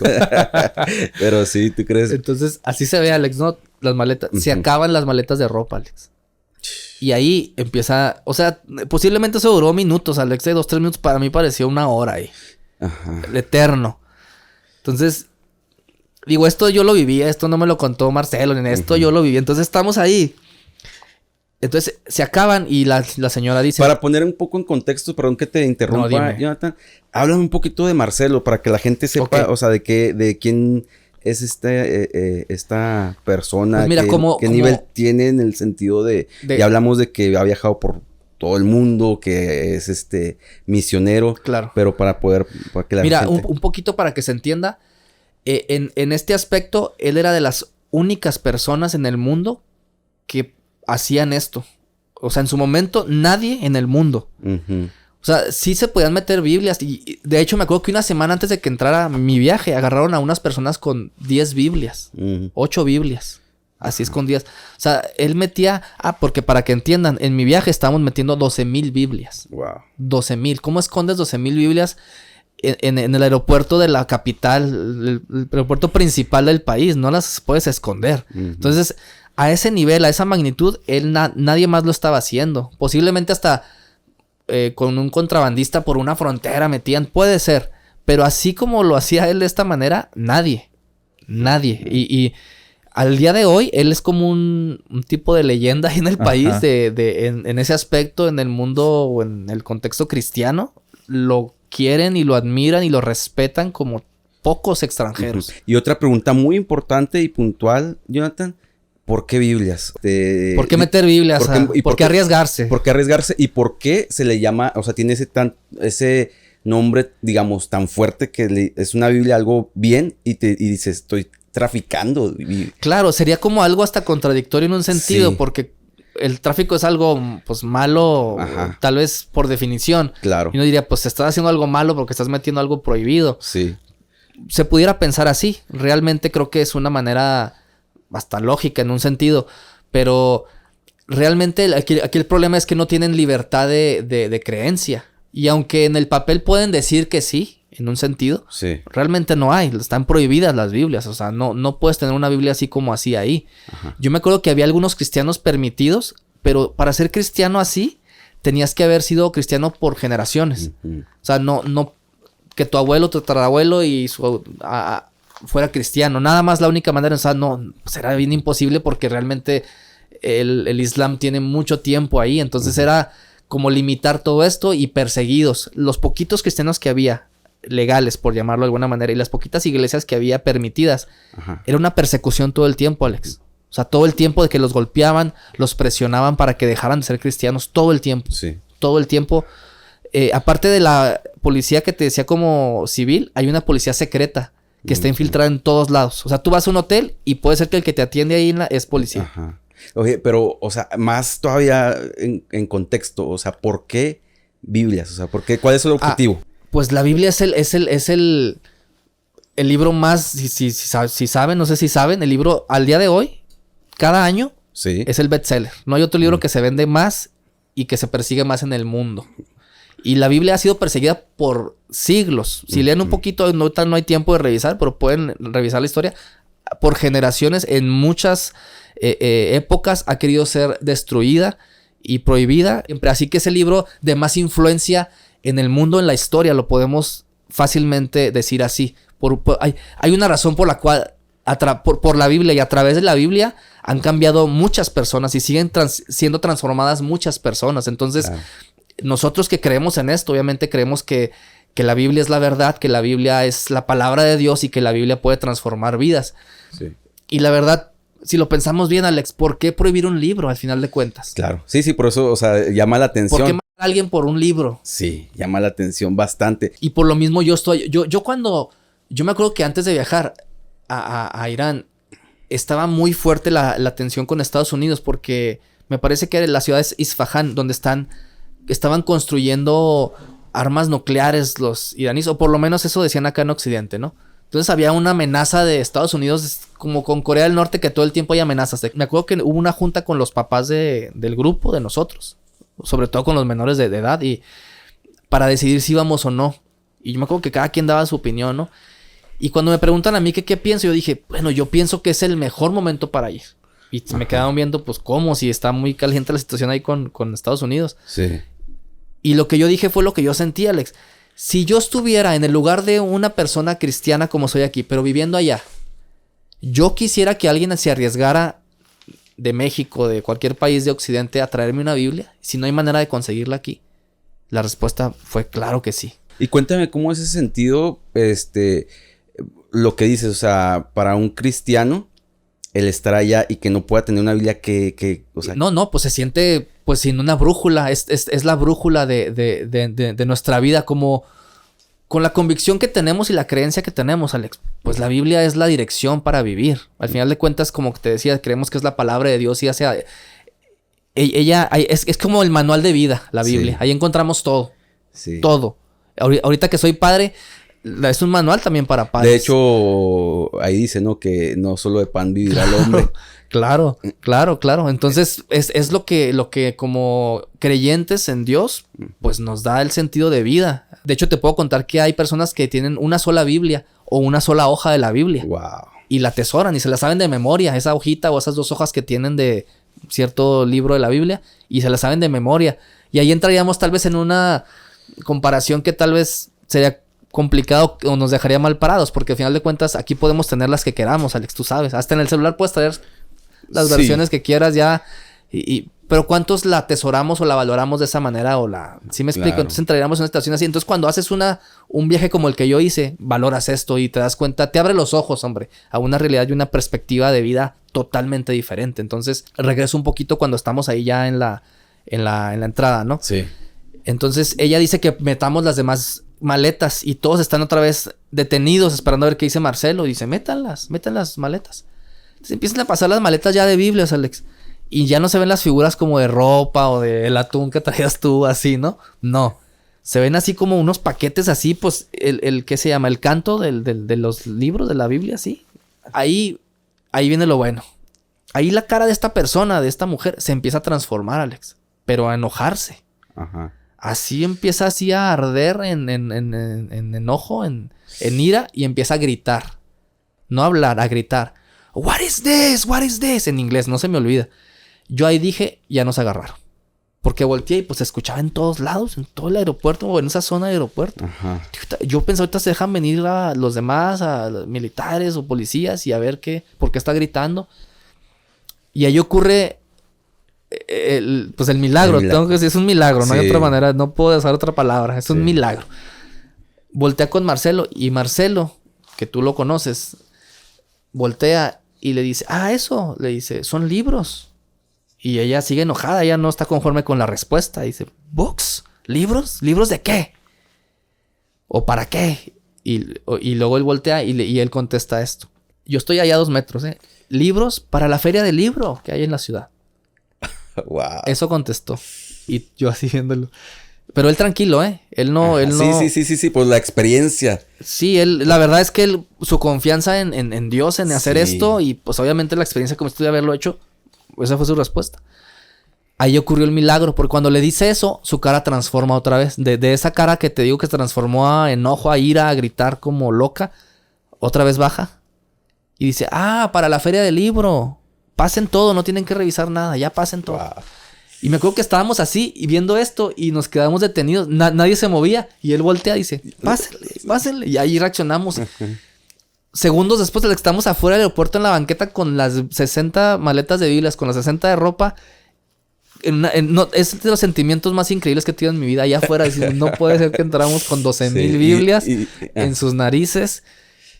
Pero sí, ¿tú crees? Entonces, así se ve, Alex, ¿no? Las maletas. Se acaban las maletas de ropa, Alex. Y ahí empieza... O sea, posiblemente eso duró minutos, Alex. De 2-3 minutos. Para mí pareció 1 hora ahí. Ajá. El eterno. Entonces... Digo, esto yo lo viví, esto no me lo contó Marcelo, en esto yo lo viví. Entonces estamos ahí. Entonces se acaban y la señora dice... Para poner un poco en contexto, perdón que te interrumpa, Jonathan. Háblame un poquito de Marcelo para que la gente sepa, o sea, de quién es esta persona. Pues mira, ¿Qué nivel tiene en el sentido de... Ya hablamos de que ha viajado por todo el mundo, que es misionero. Claro. Pero para que la mira, gente... un poquito para que se entienda... En este aspecto, él era de las únicas personas en el mundo que hacían esto. O sea, en su momento, nadie en el mundo. Uh-huh. O sea, sí se podían meter Biblias. Y de hecho, me acuerdo que una semana antes de que entrara mi viaje, agarraron a unas personas con 10 Biblias. 8 Biblias. Así escondidas. O sea, él metía... porque para que entiendan, en mi viaje estábamos metiendo 12,000 Biblias. Wow. 12,000. ¿Cómo escondes 12,000 Biblias? En el aeropuerto de la capital, el aeropuerto principal del país, no las puedes esconder. Uh-huh. Entonces, a ese nivel, a esa magnitud, nadie más lo estaba haciendo. Posiblemente hasta con un contrabandista por una frontera metían, puede ser. Pero así como lo hacía él de esta manera, nadie. Y al día de hoy, él es como un tipo de leyenda en el país, en ese aspecto, en el mundo o en el contexto cristiano. Lo quieren y lo admiran y lo respetan como pocos extranjeros. Y otra pregunta muy importante y puntual, Jonathan. ¿Por qué Biblias? ¿Por qué meter Biblias? ¿Por qué arriesgarse? ¿Por qué arriesgarse? ¿Y por qué se le llama, o sea, tiene ese nombre, digamos, tan fuerte que es una Biblia algo bien y dices, estoy traficando? Claro, sería como algo hasta contradictorio en un sentido, porque el tráfico es algo, pues, malo, tal vez por definición. Claro. Y uno diría, pues, estás haciendo algo malo porque estás metiendo algo prohibido. Sí. Se pudiera pensar así. Realmente creo que es una manera hasta lógica en un sentido. Pero realmente aquí el problema es que no tienen libertad de creencia. Y aunque en el papel pueden decir que sí, en un sentido, realmente no hay. Están prohibidas las Biblias. O sea, no puedes tener una Biblia así como así ahí. Ajá. Yo me acuerdo que había algunos cristianos permitidos, pero para ser cristiano así, tenías que haber sido cristiano por generaciones. Uh-huh. O sea, no que tu abuelo, tu tatarabuelo y fuera cristiano. Nada más la única manera, o sea, pues era bien imposible porque realmente el Islam tiene mucho tiempo ahí. Entonces era como limitar todo esto y perseguidos. Los poquitos cristianos que había legales, por llamarlo de alguna manera, y las poquitas iglesias que había permitidas, era una persecución todo el tiempo, Alex. O sea, todo el tiempo de que los golpeaban, los presionaban para que dejaran de ser cristianos, todo el tiempo. Sí. Todo el tiempo. Aparte de la policía que te decía como civil, hay una policía secreta que está infiltrada en todos lados. O sea, tú vas a un hotel y puede ser que el que te atiende ahí es policía. Ajá. Oye, pero, o sea, más todavía en contexto, o sea, ¿por qué Biblias? O sea, ¿cuál es el objetivo? Pues la Biblia es el libro más, si saben, no sé si saben, el libro al día de hoy, cada año, es el bestseller. No hay otro libro que se vende más y que se persigue más en el mundo. Y la Biblia ha sido perseguida por siglos. Si leen un poquito, no hay tiempo de revisar, pero pueden revisar la historia. Por generaciones, en muchas épocas, ha querido ser destruida y prohibida. Así que es el libro de más influencia en el mundo, en la historia, lo podemos fácilmente decir así. Hay una razón por la cual, por la Biblia y a través de la Biblia, han cambiado muchas personas y siguen siendo transformadas muchas personas. Entonces, nosotros que creemos en esto, obviamente creemos que que la Biblia es la verdad, que la Biblia es la palabra de Dios y que la Biblia puede transformar vidas. Sí. Y la verdad, si lo pensamos bien, Alex, ¿por qué prohibir un libro al final de cuentas? Claro. Sí, por eso, o sea, llama la atención. ¿Por qué matar a alguien por un libro? Sí, llama la atención bastante. Y por lo mismo yo me acuerdo que antes de viajar a Irán, estaba muy fuerte la tensión con Estados Unidos porque me parece que la ciudad es Isfahán, donde estaban construyendo armas nucleares los iraníes, o por lo menos eso decían acá en Occidente, ¿no? Entonces había una amenaza de Estados Unidos, como con Corea del Norte, que todo el tiempo hay amenazas. Me acuerdo que hubo una junta con los papás del grupo, de nosotros, sobre todo con los menores de edad, y para decidir si íbamos o no. Y yo me acuerdo que cada quien daba su opinión, ¿no? Y cuando me preguntan a mí qué pienso, yo dije, bueno, yo pienso que es el mejor momento para ir. Y me quedaron viendo, pues, ¿cómo? Si está muy caliente la situación ahí con Estados Unidos. Sí. Y lo que yo dije fue lo que yo sentí, Alex. Si yo estuviera en el lugar de una persona cristiana como soy aquí, pero viviendo allá, yo quisiera que alguien se arriesgara de México, de cualquier país de Occidente, a traerme una Biblia. Si no hay manera de conseguirla aquí. La respuesta fue claro que sí. Y cuéntame cómo es ese sentido, lo que dices, o sea, para un cristiano, el estar allá y que no pueda tener una Biblia o sea... No, pues se siente pues sin una brújula. Es la brújula de nuestra vida, como con la convicción que tenemos y la creencia que tenemos, Alex. Pues la Biblia es la dirección para vivir. Al final de cuentas, como te decía, creemos que es la palabra de Dios y es como el manual de vida, la Biblia. Sí. Ahí encontramos todo. Sí. Todo. Ahorita que soy padre, es un manual también para padres. De hecho, ahí dice, ¿no? Que no solo de pan vivirá el hombre. Claro. Entonces, es lo que como creyentes en Dios, pues nos da el sentido de vida. De hecho, te puedo contar que hay personas que tienen una sola Biblia o una sola hoja de la Biblia. Wow. Y la atesoran y se la saben de memoria, esa hojita o esas 2 hojas que tienen de cierto libro de la Biblia, y se la saben de memoria. Y ahí entraríamos tal vez en una comparación que tal vez sería complicado o nos dejaría mal parados, porque al final de cuentas aquí podemos tener las que queramos, Alex, tú sabes. Hasta en el celular puedes traer las versiones que quieras ya. Pero ¿cuántos la atesoramos o la valoramos de esa manera? ¿Sí me explico? Claro. Entonces entraríamos en una situación así. Entonces cuando haces un viaje como el que yo hice, valoras esto y te das cuenta, te abre los ojos, hombre, a una realidad y una perspectiva de vida totalmente diferente. Entonces regreso un poquito cuando estamos ahí ya en la entrada, ¿no? Sí. Entonces ella dice que metamos las demás maletas y todos están otra vez detenidos esperando a ver qué dice Marcelo. Y dice, metan las maletas. Entonces empiezan a pasar las maletas ya de Biblias, Alex. Y ya no se ven las figuras como de ropa o del atún que traías tú así, ¿no? No. Se ven así como unos paquetes así, pues, ¿qué se llama? El canto de los libros de la Biblia, ¿sí? Ahí viene lo bueno. Ahí la cara de esta persona, de esta mujer, se empieza a transformar, Alex. Pero a enojarse. Ajá. Así empieza así a arder en enojo, en ira, y empieza a gritar. No a hablar, a gritar. What is this? What is this? En inglés, no se me olvida. Yo ahí dije, ya nos agarraron. Porque volteé y pues se escuchaba en todos lados, en todo el aeropuerto o en esa zona de aeropuerto. Ajá. Yo pensé, ahorita se dejan venir a los demás, a los militares o policías y a ver por qué está gritando. Y ahí ocurre el milagro. Tengo que decir, es un milagro, no hay otra manera, no puedo usar otra palabra, es un milagro. Voltea con Marcelo y Marcelo, que tú lo conoces, voltea y le dice, eso, le dice, son libros. Y ella sigue enojada, ella no está conforme con la respuesta. Dice, ¿books? ¿Libros? ¿Libros de qué? ¿O para qué? Y luego él voltea y él contesta esto. Yo estoy allá a 2 metros, ¿eh? Libros para la feria del libro que hay en la ciudad. Wow. Eso contestó. Y yo así viéndolo. Pero él tranquilo, ¿eh? Él no... Sí, pues la experiencia. Sí, la verdad es que su confianza en Dios, en hacer esto, y pues obviamente la experiencia como estuve de haberlo hecho, esa fue su respuesta. Ahí ocurrió el milagro, porque cuando le dice eso, su cara transforma otra vez. De esa cara que te digo que se transformó a enojo, a ira, a gritar como loca, otra vez baja. Y dice, para la feria del libro. Pasen todo, no tienen que revisar nada, ya pasen todo. Wow. Y me acuerdo que estábamos así y viendo esto y nos quedamos detenidos. Nadie se movía y él voltea y dice, pásenle. Y ahí reaccionamos. Segundos después de que estamos afuera del aeropuerto en la banqueta con las 60 maletas de Biblias, con las 60 de ropa, es de los sentimientos más increíbles que he tenido en mi vida. Allá afuera, decimos, no puede ser que entramos con 12,000 Biblias en sus narices.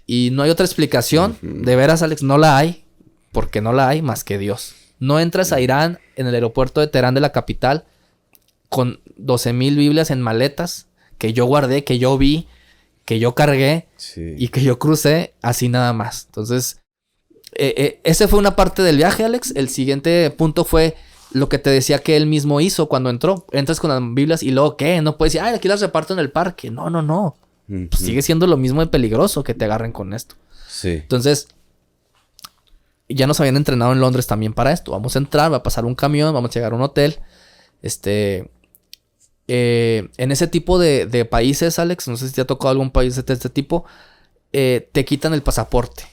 Y no hay otra explicación. De veras, Alex, no la hay. Porque no la hay más que Dios. No entras a Irán, en el aeropuerto de Teherán de la capital, con 12,000 Biblias en maletas que yo guardé, que yo vi, que yo cargué y que yo crucé así nada más. Entonces, ese fue una parte del viaje, Alex. El siguiente punto fue lo que te decía que él mismo hizo cuando entró. Entras con las Biblias y luego, ¿qué? No puedes decir, aquí las reparto en el parque. No. Pues sigue siendo lo mismo de peligroso que te agarren con esto. Sí. Entonces, ya nos habían entrenado en Londres también para esto. Vamos a entrar, va a pasar un camión, vamos a llegar a un hotel. En ese tipo de países, Alex, no sé si te ha tocado algún país de este tipo, te quitan el pasaporte.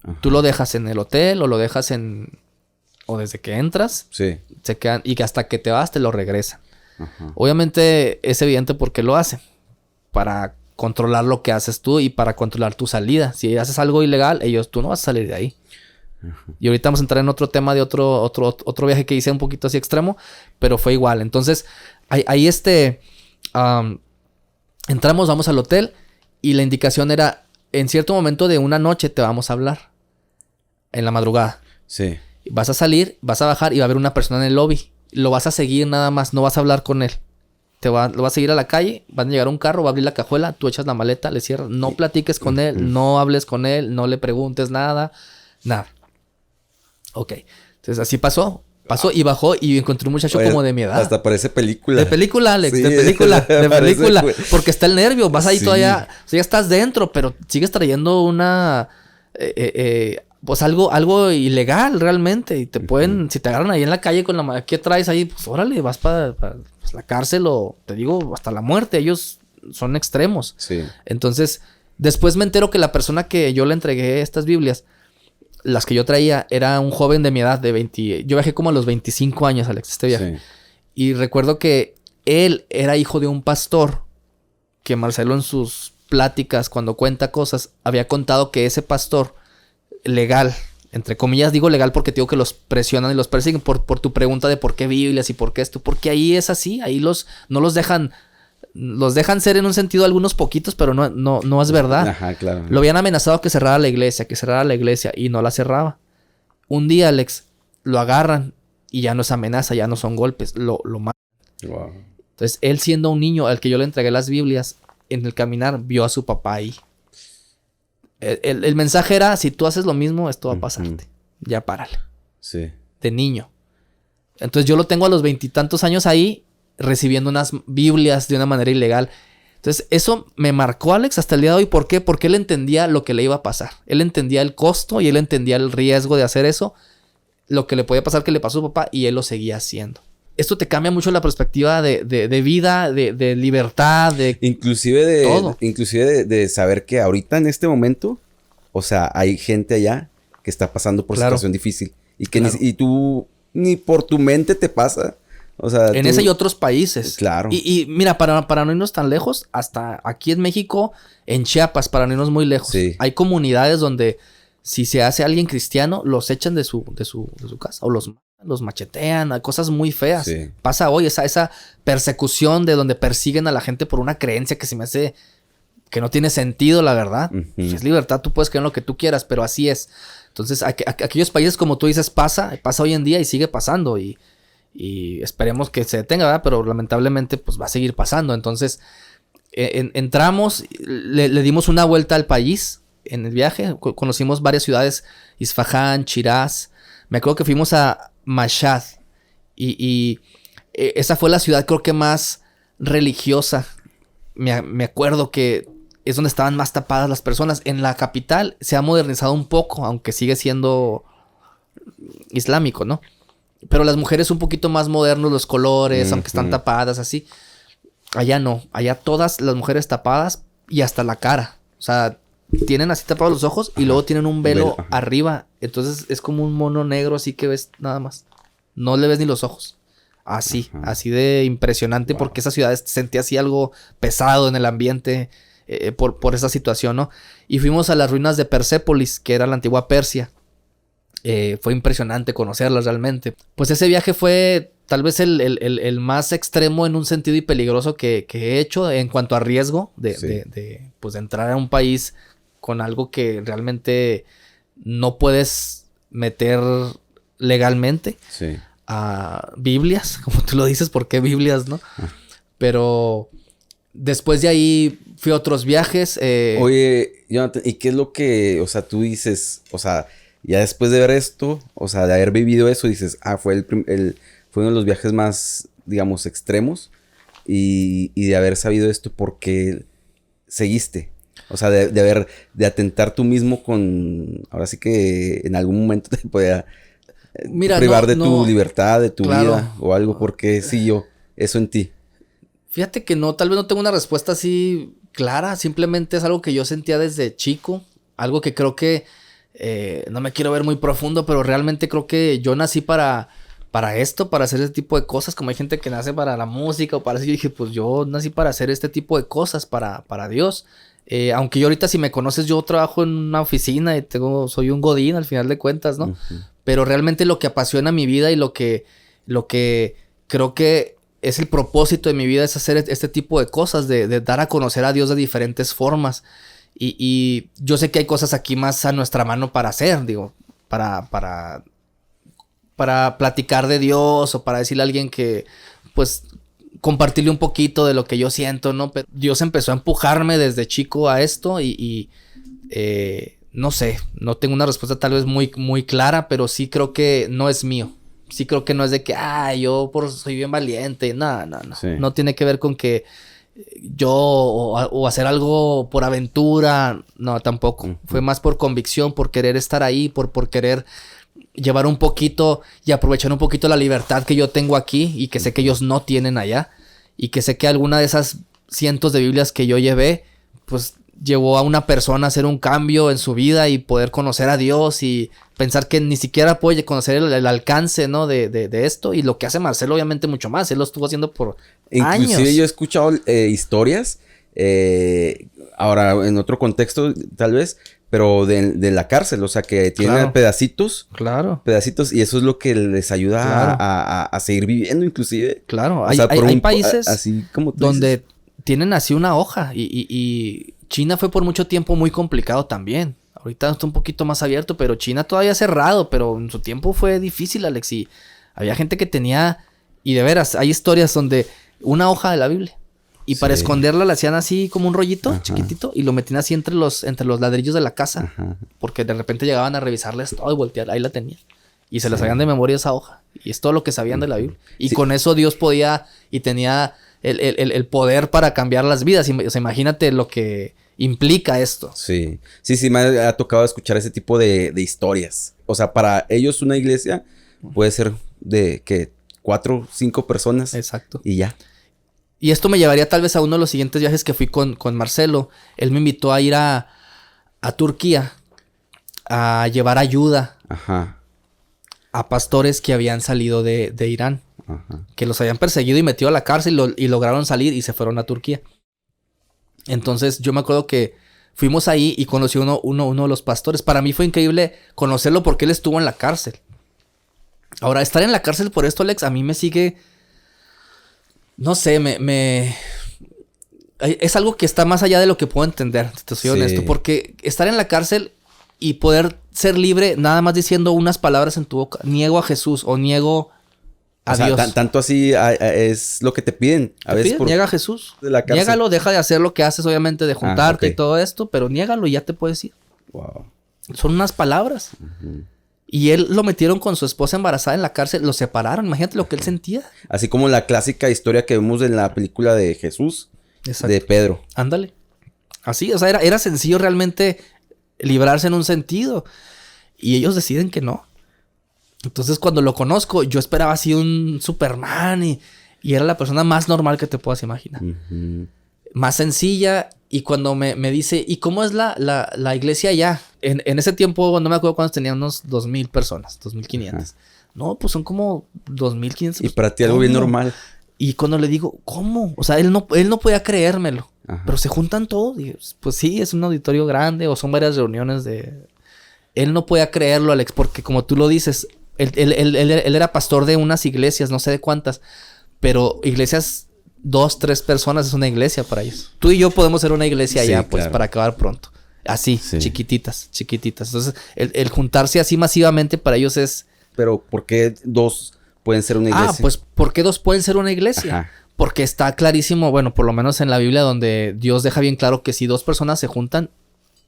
Ajá. Tú lo dejas en el hotel o lo dejas o desde que entras. Sí. Se quedan, y que hasta que te vas te lo regresan. Ajá. Obviamente es evidente por qué lo hacen. Para controlar lo que haces tú y para controlar tu salida. Si haces algo ilegal, tú no vas a salir de ahí. Ajá. Y ahorita vamos a entrar en otro tema de otro viaje que hice un poquito así extremo, pero fue igual. Entonces, ahí entramos, vamos al hotel y la indicación era, en cierto momento de una noche te vamos a hablar. En la madrugada. Sí. Vas a salir, vas a bajar y va a haber una persona en el lobby. Lo vas a seguir nada más, no vas a hablar con él. Lo vas a seguir a la calle, van a llegar a un carro, va a abrir la cajuela, tú echas la maleta, le cierras. No platiques con él, no hables con él, no le preguntes nada. Ok. Entonces así pasó y bajó y encontré un muchacho como de mi edad. Hasta parece película. De película, Alex, sí, de película. Porque está el nervio, vas ahí todavía, o sea, ya estás dentro, pero sigues trayendo una... pues algo ilegal realmente. Y te pueden, si te agarran ahí en la calle con la... ¿Qué traes ahí? Pues órale, vas para pues, la cárcel o, te digo, hasta la muerte. Ellos son extremos. Sí. Entonces, después me entero que la persona que yo le entregué estas Biblias, las que yo traía, era un joven de mi edad, de 20... Yo viajé como a los 25 años, Alex, este viaje. Sí. Y recuerdo que él era hijo de un pastor, que Marcelo en sus pláticas, cuando cuenta cosas, había contado que ese pastor... legal, entre comillas digo legal porque te digo que los presionan y los persiguen por tu pregunta de por qué Biblias y por qué esto, porque ahí es así, ahí no los dejan ser en un sentido algunos poquitos, pero no es verdad. Ajá, claro. Lo habían amenazado que cerrara la iglesia y no la cerraba. Un día, Alex, lo agarran y ya no es amenaza, ya no son golpes, lo matan. Wow. Entonces, él siendo un niño al que yo le entregué las Biblias, en el caminar vio a su papá ahí. El mensaje era, si tú haces lo mismo, esto va a pasarte. Ya párale. Sí. De niño. Entonces yo lo tengo a los 20 y tantos años ahí, recibiendo unas Biblias de una manera ilegal. Entonces eso me marcó, Alex, hasta el día de hoy. ¿Por qué? Porque él entendía lo que le iba a pasar. Él entendía el costo y él entendía el riesgo de hacer eso. Lo que le podía pasar que le pasó a su papá y él lo seguía haciendo. Esto te cambia mucho la perspectiva de vida, de libertad, de inclusive todo. Inclusive de saber que ahorita en este momento, o sea, hay gente allá que está pasando por situación difícil y que y tú ni por tu mente te pasa. O sea, en ese y otros países. Claro. Y mira, para no irnos tan lejos, hasta aquí en México, en Chiapas, para no irnos muy lejos, sí. Hay comunidades donde si se hace alguien cristiano, los echan de su casa o los machetean, cosas muy feas. Sí. Pasa hoy esa persecución de donde persiguen a la gente por una creencia que se me hace que no tiene sentido, la verdad. Es libertad, tú puedes creer en lo que tú quieras, pero así es. Entonces, aquellos países, como tú dices, pasa hoy en día y sigue pasando y esperemos que se detenga, ¿verdad? Pero lamentablemente, pues va a seguir pasando. Entonces, entramos, le dimos una vuelta al país en el viaje, conocimos varias ciudades, Isfahán, Shiraz. Me acuerdo que fuimos a Mashhad y esa fue la ciudad creo que más religiosa. Me acuerdo que es donde estaban más tapadas las personas. En la capital se ha modernizado un poco, aunque sigue siendo islámico, ¿no? Pero las mujeres un poquito más modernos, los colores, aunque están tapadas así. Allá no, allá todas las mujeres tapadas y hasta la cara. O sea, tienen así tapados los ojos y luego tienen un velo arriba. Entonces es como un mono negro así que ves nada más. No le ves ni los ojos. Así de impresionante. Wow. Porque esa ciudad sentía así algo pesado en el ambiente por esa situación, ¿no? Y fuimos a las ruinas de Persépolis, que era la antigua Persia. Fue impresionante conocerlas realmente. Pues ese viaje fue tal vez el más extremo en un sentido y peligroso que he hecho en cuanto a riesgo de entrar a un país con algo que realmente no puedes meter legalmente. Sí. A Biblias, como tú lo dices, ¿por qué Biblias, no? Pero después de ahí fui a otros viajes. Oye, Jonathan, ¿y qué es lo que, o sea, tú dices, o sea, ya después de ver esto, o sea, de haber vivido eso, dices, fue uno de los viajes más, digamos, extremos y de haber sabido esto porque seguiste? O sea, de atentar tú mismo con, ahora sí que en algún momento te podía privar de tu libertad, de tu vida o algo, porque siguió eso en ti. Fíjate que no, tal vez no tengo una respuesta así clara, simplemente es algo que yo sentía desde chico, algo que creo que, no me quiero ver muy profundo, pero realmente creo que yo nací para esto, para hacer ese tipo de cosas, como hay gente que nace para la música o para eso, yo dije, pues yo nací para hacer este tipo de cosas para Dios. Aunque yo ahorita, si me conoces, yo trabajo en una oficina y soy un godín al final de cuentas, ¿no? Uh-huh. Pero realmente lo que apasiona mi vida y lo que creo que es el propósito de mi vida es hacer este tipo de cosas, de dar a conocer a Dios de diferentes formas. Y yo sé que hay cosas aquí más a nuestra mano para hacer, digo, para platicar de Dios o para decirle a alguien que, pues, compartirle un poquito de lo que yo siento, ¿no? Pero Dios empezó a empujarme desde chico a esto y no sé, no tengo una respuesta tal vez muy, muy clara, pero sí creo que no es mío. Sí creo que no es de que, yo soy bien valiente. No. Sí. No tiene que ver con que yo o hacer algo por aventura. No, tampoco. Uh-huh. Fue más por convicción, por querer estar ahí, por querer llevar un poquito y aprovechar un poquito la libertad que yo tengo aquí y que sé que ellos no tienen allá. Y que sé que alguna de esas cientos de Biblias que yo llevé, pues llevó a una persona a hacer un cambio en su vida y poder conocer a Dios y pensar que ni siquiera puede conocer el alcance, ¿no? de esto. Y lo que hace Marcelo, obviamente, mucho más. Él lo estuvo haciendo por años. Inclusive yo he escuchado historias, ahora en otro contexto tal vez, pero de la cárcel. O sea, que tienen pedacitos. Claro. Pedacitos y eso es lo que les ayuda a seguir viviendo inclusive. Claro. Hay países así como donde dices, tienen así una hoja y China fue por mucho tiempo muy complicado también. Ahorita está un poquito más abierto, pero China todavía cerrado, pero en su tiempo fue difícil, Alex. Y había gente que tenía, y de veras, hay historias donde una hoja de la Biblia. Y para esconderla la hacían así como un rollito chiquitito y lo metían así entre los ladrillos de la casa. Ajá. Porque de repente llegaban a revisarles todo y voltear. Ahí la tenían. Y se les sabían de memoria esa hoja. Y es todo lo que sabían de la Biblia. Y con eso Dios podía y tenía el poder para cambiar las vidas. O sea, imagínate lo que implica esto. Sí, me ha tocado escuchar ese tipo de historias. O sea, para ellos una iglesia puede ser de que 4 o 5 personas. Exacto. Y ya. Y esto me llevaría tal vez a uno de los siguientes viajes que fui con Marcelo. Él me invitó a ir a Turquía a llevar ayuda a pastores que habían salido de Irán. Ajá. Que los habían perseguido y metido a la cárcel y lograron salir y se fueron a Turquía. Entonces yo me acuerdo que fuimos ahí y conocí uno de los pastores. Para mí fue increíble conocerlo porque él estuvo en la cárcel. Ahora, estar en la cárcel por esto, Alex, a mí me sigue... No sé, es algo que está más allá de lo que puedo entender, te soy honesto. Porque estar en la cárcel y poder ser libre nada más diciendo unas palabras en tu boca. Niego a Jesús o niego a Dios. Tanto así es lo que te piden. A veces niega a Jesús. Niégalo, deja de hacer lo que haces, obviamente, de juntarte y todo esto. Pero niégalo y ya te puedes ir. Wow. Son unas palabras. Uh-huh. Y él lo metieron con su esposa embarazada en la cárcel. Lo separaron. Imagínate lo que él sentía. Así como la clásica historia que vemos en la película de Jesús. Exacto. De Pedro. Ándale. Así, o sea, era sencillo realmente librarse en un sentido. Y ellos deciden que no. Entonces, cuando lo conozco, yo esperaba así un Superman. Y era la persona más normal que te puedas imaginar. Uh-huh. Más sencilla. Y cuando me dice, ¿y cómo es la iglesia allá? En ese tiempo, no me acuerdo cuántos tenían, unos 2,000 personas, 2,500. Ajá. No, pues son como 2,500. Y para ti algo bien normal. Y cuando le digo, ¿cómo? O sea, él no podía creérmelo. Ajá. Pero se juntan todos. Y pues sí, es un auditorio grande o son varias reuniones de... Él no podía creerlo, Alex, porque como tú lo dices, Él era pastor de unas iglesias, no sé de cuántas, pero iglesias, 2, 3 personas es una iglesia para ellos. Tú y yo podemos ser una iglesia allá, pues, para acabar pronto. Así, chiquititas. Entonces, el juntarse así masivamente para ellos es... Pero, ¿por qué 2 pueden ser una iglesia? Pues, ¿por qué 2 pueden ser una iglesia? Ajá. Porque está clarísimo, bueno, por lo menos en la Biblia, donde Dios deja bien claro que si 2 personas se juntan,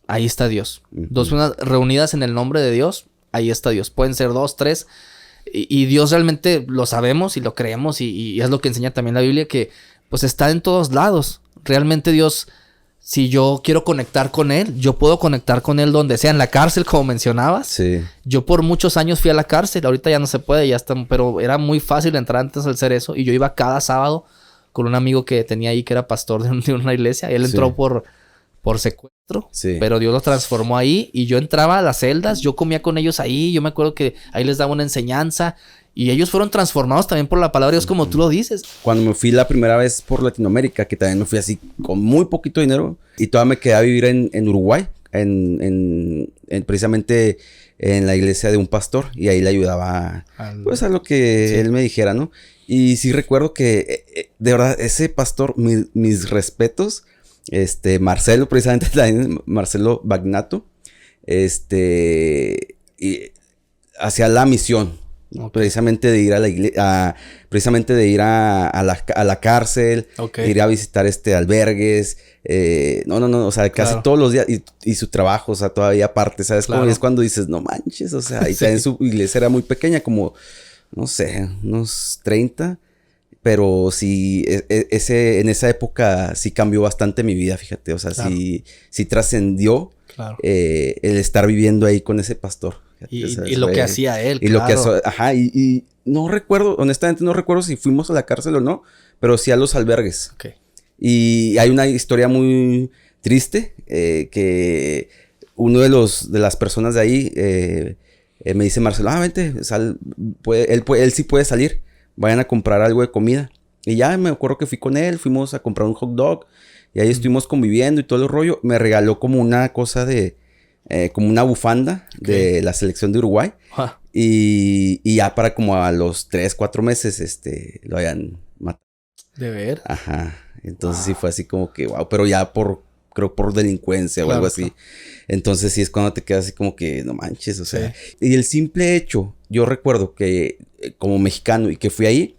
ahí está Dios. 2 personas reunidas en el nombre de Dios, ahí está Dios. Pueden ser 2, 3. Y Dios realmente lo sabemos y lo creemos. Y es lo que enseña también la Biblia, que pues está en todos lados. Realmente Dios, si yo quiero conectar con Él, yo puedo conectar con Él donde sea. En la cárcel, como mencionabas. Sí. Yo por muchos años fui a la cárcel. Ahorita ya no se puede, ya está. Pero era muy fácil entrar antes al hacer eso. Y yo iba cada sábado con un amigo que tenía ahí, que era pastor de una iglesia. Él entró por secuestro, pero Dios lo transformó ahí y yo entraba a las celdas, yo comía con ellos ahí, yo me acuerdo que ahí les daba una enseñanza y ellos fueron transformados también por la palabra de Dios, como tú lo dices. Cuando me fui la primera vez por Latinoamérica, que también me fui así con muy poquito dinero y todavía me quedé a vivir en Uruguay, precisamente en la iglesia de un pastor y ahí le ayudaba pues a lo que él me dijera, ¿no? Y sí recuerdo que de verdad ese pastor, mis respetos. Marcelo, precisamente también, Marcelo Bagnato, y hacía la misión, precisamente de ir a la iglesia, precisamente de ir a la cárcel, ir a visitar albergues, o sea, casi todos los días, y su trabajo, o sea, todavía aparte, ¿sabes? Claro. Como es cuando dices, no manches, o sea, y también su iglesia era muy pequeña, como, no sé, unos 30. Pero sí, en esa época sí cambió bastante mi vida, fíjate. O sea, sí trascendió el estar viviendo ahí con ese pastor. Fíjate, o sea, y lo que hacía él, y lo que hacía, y no recuerdo, honestamente no recuerdo si fuimos a la cárcel o no, pero sí a los albergues. Y hay una historia muy triste, que uno de las personas de ahí me dice, Marcelo, vente, él sí puede salir. Vayan a comprar algo de comida. Y ya me acuerdo que fui con él, fuimos a comprar un hot dog. Y ahí estuvimos conviviendo y todo el rollo. Me regaló como una cosa como una bufanda de la selección de Uruguay. Y ya para como a los 3, 4 meses, lo habían matado. ¿De ver? Ajá. Entonces sí fue así como que, wow. Pero ya creo por delincuencia o algo así. Entonces sí es cuando te quedas así como que, no manches, o sea. Y el simple hecho, yo recuerdo que como mexicano y que fui ahí,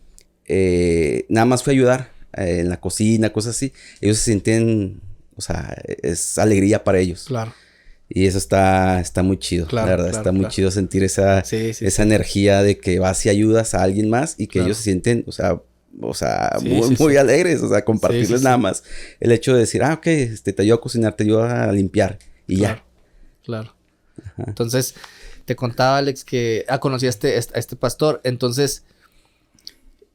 nada más fui a ayudar en la cocina, cosas así. Ellos se sienten, o sea, es alegría para ellos. Claro. Y eso está muy chido, la verdad. Está muy chido sentir esa energía de que vas y ayudas a alguien más y que ellos se sienten, o sea, muy alegres, o sea, compartirles nada más el hecho de decir, ok, te ayudo a cocinar, te ayudo a limpiar y ya. Claro. Ajá. Entonces, te contaba, Alex, que conocí a este pastor. Entonces,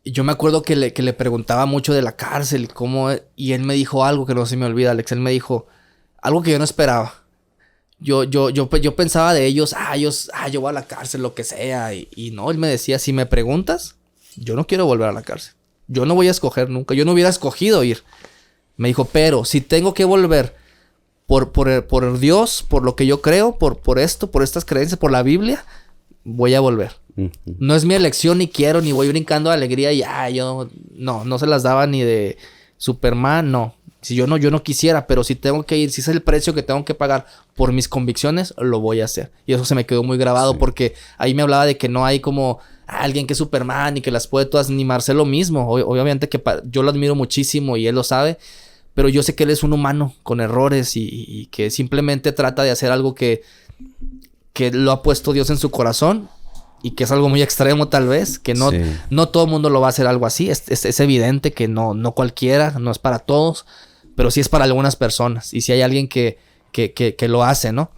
yo me acuerdo que le preguntaba mucho de la cárcel, y él me dijo algo que no se me olvida, Alex. Él me dijo algo que yo no esperaba. Yo pensaba de ellos, yo voy a la cárcel, lo que sea. Y no, él me decía, si me preguntas, yo no quiero volver a la cárcel. Yo no voy a escoger nunca. Yo no hubiera escogido ir. Me dijo, pero si tengo que volver por Dios, por lo que yo creo, por estas creencias, por la Biblia, voy a volver. No es mi elección, ni quiero, ni voy brincando de alegría y no se las daba ni de Superman, no. Si yo no quisiera, pero si tengo que ir, si es el precio que tengo que pagar por mis convicciones, lo voy a hacer. Y eso se me quedó muy grabado porque ahí me hablaba de que no hay como alguien que es Superman y que las puede todas, ni Marcelo mismo. Obviamente que yo lo admiro muchísimo y él lo sabe. Pero yo sé que él es un humano con errores y que simplemente trata de hacer algo que lo ha puesto Dios en su corazón y que es algo muy extremo tal vez, que no todo el mundo lo va a hacer algo así. Es evidente que no cualquiera, no es para todos, pero sí es para algunas personas. Y si hay alguien que lo hace, ¿no?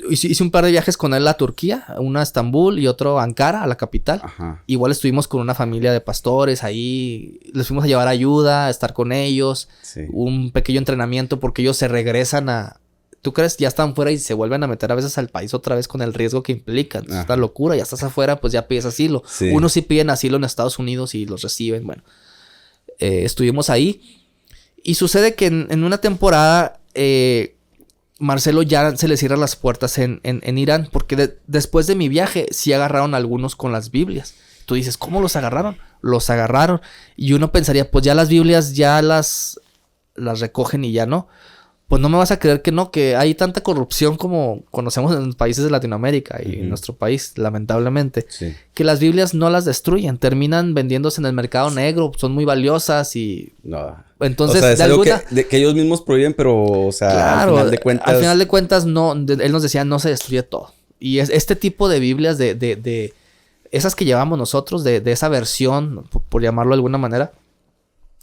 Hice un par de viajes con él a Turquía, uno a Estambul y otro a Ankara, a la capital. Ajá. Igual estuvimos con una familia de pastores ahí, les fuimos a llevar ayuda, a estar con ellos, un pequeño entrenamiento porque ellos se regresan ¿tú crees? Ya están fuera y se vuelven a meter a veces al país otra vez con el riesgo que implica. Es una locura, ya estás afuera, pues ya pides asilo. Unos sí piden asilo en Estados Unidos y los reciben, bueno. Estuvimos ahí y sucede que en una temporada Marcelo ya se le cierran las puertas en Irán, porque después de mi viaje sí agarraron algunos con las Biblias. Tú dices, ¿cómo los agarraron? Los agarraron. Y uno pensaría, pues ya las Biblias ya las recogen y ya no. Pues no me vas a creer que no, que hay tanta corrupción como conocemos en países de Latinoamérica y en nuestro país, lamentablemente. Sí. Que las Biblias no las destruyen, terminan vendiéndose en el mercado negro, son muy valiosas y... No. Entonces, o sea, es algo que ellos mismos prohíben, pero, o sea, claro, al final de cuentas no, él nos decía, no se destruye todo. Y este tipo de Biblias, de esas que llevamos nosotros, de esa versión, por llamarlo de alguna manera,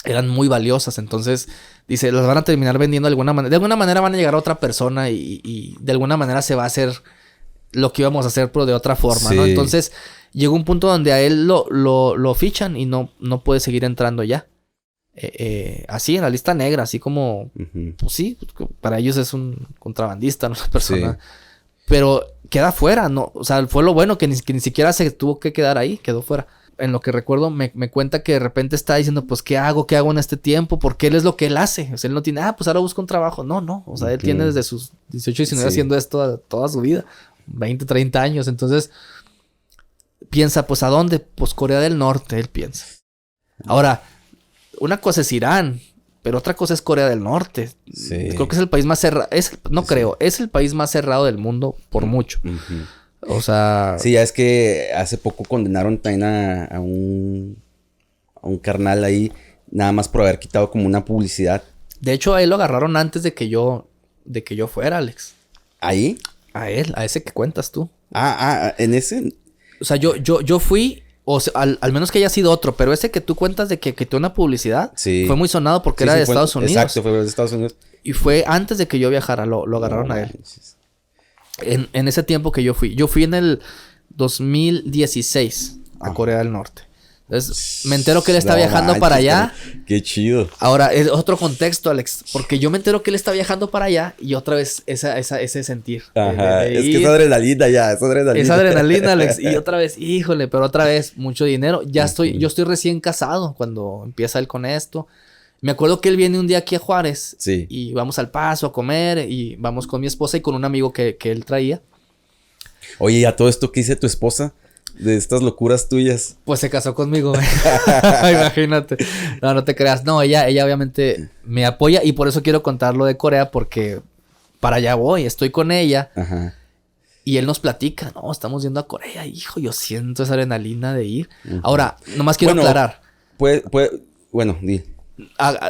eran muy valiosas. Entonces, dice, las van a terminar vendiendo de alguna manera. De alguna manera van a llegar a otra persona y de alguna manera se va a hacer lo que íbamos a hacer, pero de otra forma, sí. ¿no? Entonces, llegó un punto donde a él lo fichan y no puede seguir entrando ya. Así, en la lista negra, así como... Pues sí, para ellos es un contrabandista, ¿no? Una persona... Sí. Pero queda fuera, ¿no? O sea, fue lo bueno que ni siquiera se tuvo que quedar ahí, quedó fuera. En lo que recuerdo, me cuenta que de repente está diciendo, pues, ¿qué hago en este tiempo? Porque él es lo que él hace. O sea, él no tiene, pues ahora busco un trabajo. No. O sea, él tiene desde sus 18, 19 haciendo esto toda su vida. 20, 30 años. Entonces, piensa, pues, ¿a dónde? Pues, Corea del Norte, él piensa. Ahora, una cosa es Irán, pero otra cosa es Corea del Norte. Sí. Creo que es el país más cerrado. Es el país más cerrado del mundo por mucho. O sea... Sí, ya es que hace poco condenaron también a un carnal ahí, nada más por haber quitado como una publicidad. De hecho, a él lo agarraron antes de que yo fuera, Alex. ¿Ahí? A él, a ese que cuentas tú. ¿En ese? O sea, yo fui, o sea, al menos que haya sido otro, pero ese que tú cuentas de que quitó una publicidad, fue muy sonado porque era de Estados Unidos. Exacto, fue de Estados Unidos. Y fue antes de que yo viajara, lo agarraron a él. En ese tiempo que yo fui en el 2016 a Corea del Norte. Entonces, me entero que él está viajando para allá. Qué chido. Ahora, es otro contexto, Alex. Porque yo me entero que él está viajando para allá y otra vez ese sentir. Ajá. Es que es adrenalina ya, es adrenalina. Es adrenalina, Alex. Y otra vez, híjole, pero otra vez, mucho dinero. Yo estoy recién casado cuando empieza él con esto. Me acuerdo que él viene un día aquí a Juárez. Sí. Y vamos al Paso a comer. Y vamos con mi esposa y con un amigo que él traía. Oye, ¿y a todo esto qué dice tu esposa? De estas locuras tuyas. Pues se casó conmigo. Imagínate. No te creas. No, ella obviamente me apoya. Y por eso quiero contar lo de Corea. Porque para allá voy. Estoy con ella. Ajá. Y él nos platica. No, estamos yendo a Corea. Hijo, yo siento esa adrenalina de ir. Ahora, nomás quiero aclarar. Bueno, di.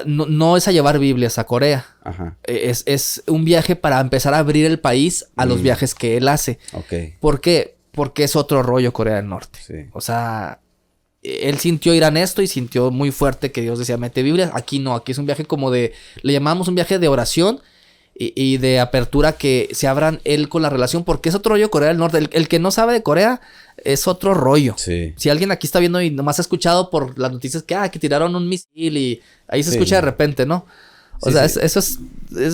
No es a llevar Biblias a Corea. Ajá. Es un viaje para empezar a abrir el país a los viajes que él hace. Ok. ¿Por qué? Porque es otro rollo Corea del Norte. Sí. O sea, él sintió ir en esto y sintió muy fuerte que Dios decía, mete Biblias. Aquí no, aquí es un viaje como le llamamos un viaje de oración y de apertura, que se abran él con la relación, porque es otro rollo Corea del Norte. El que no sabe de Corea es otro rollo. Sí. Si alguien aquí está viendo y nomás ha escuchado por las noticias que tiraron un misil y ahí se escucha de repente, ¿no? O sea, eso es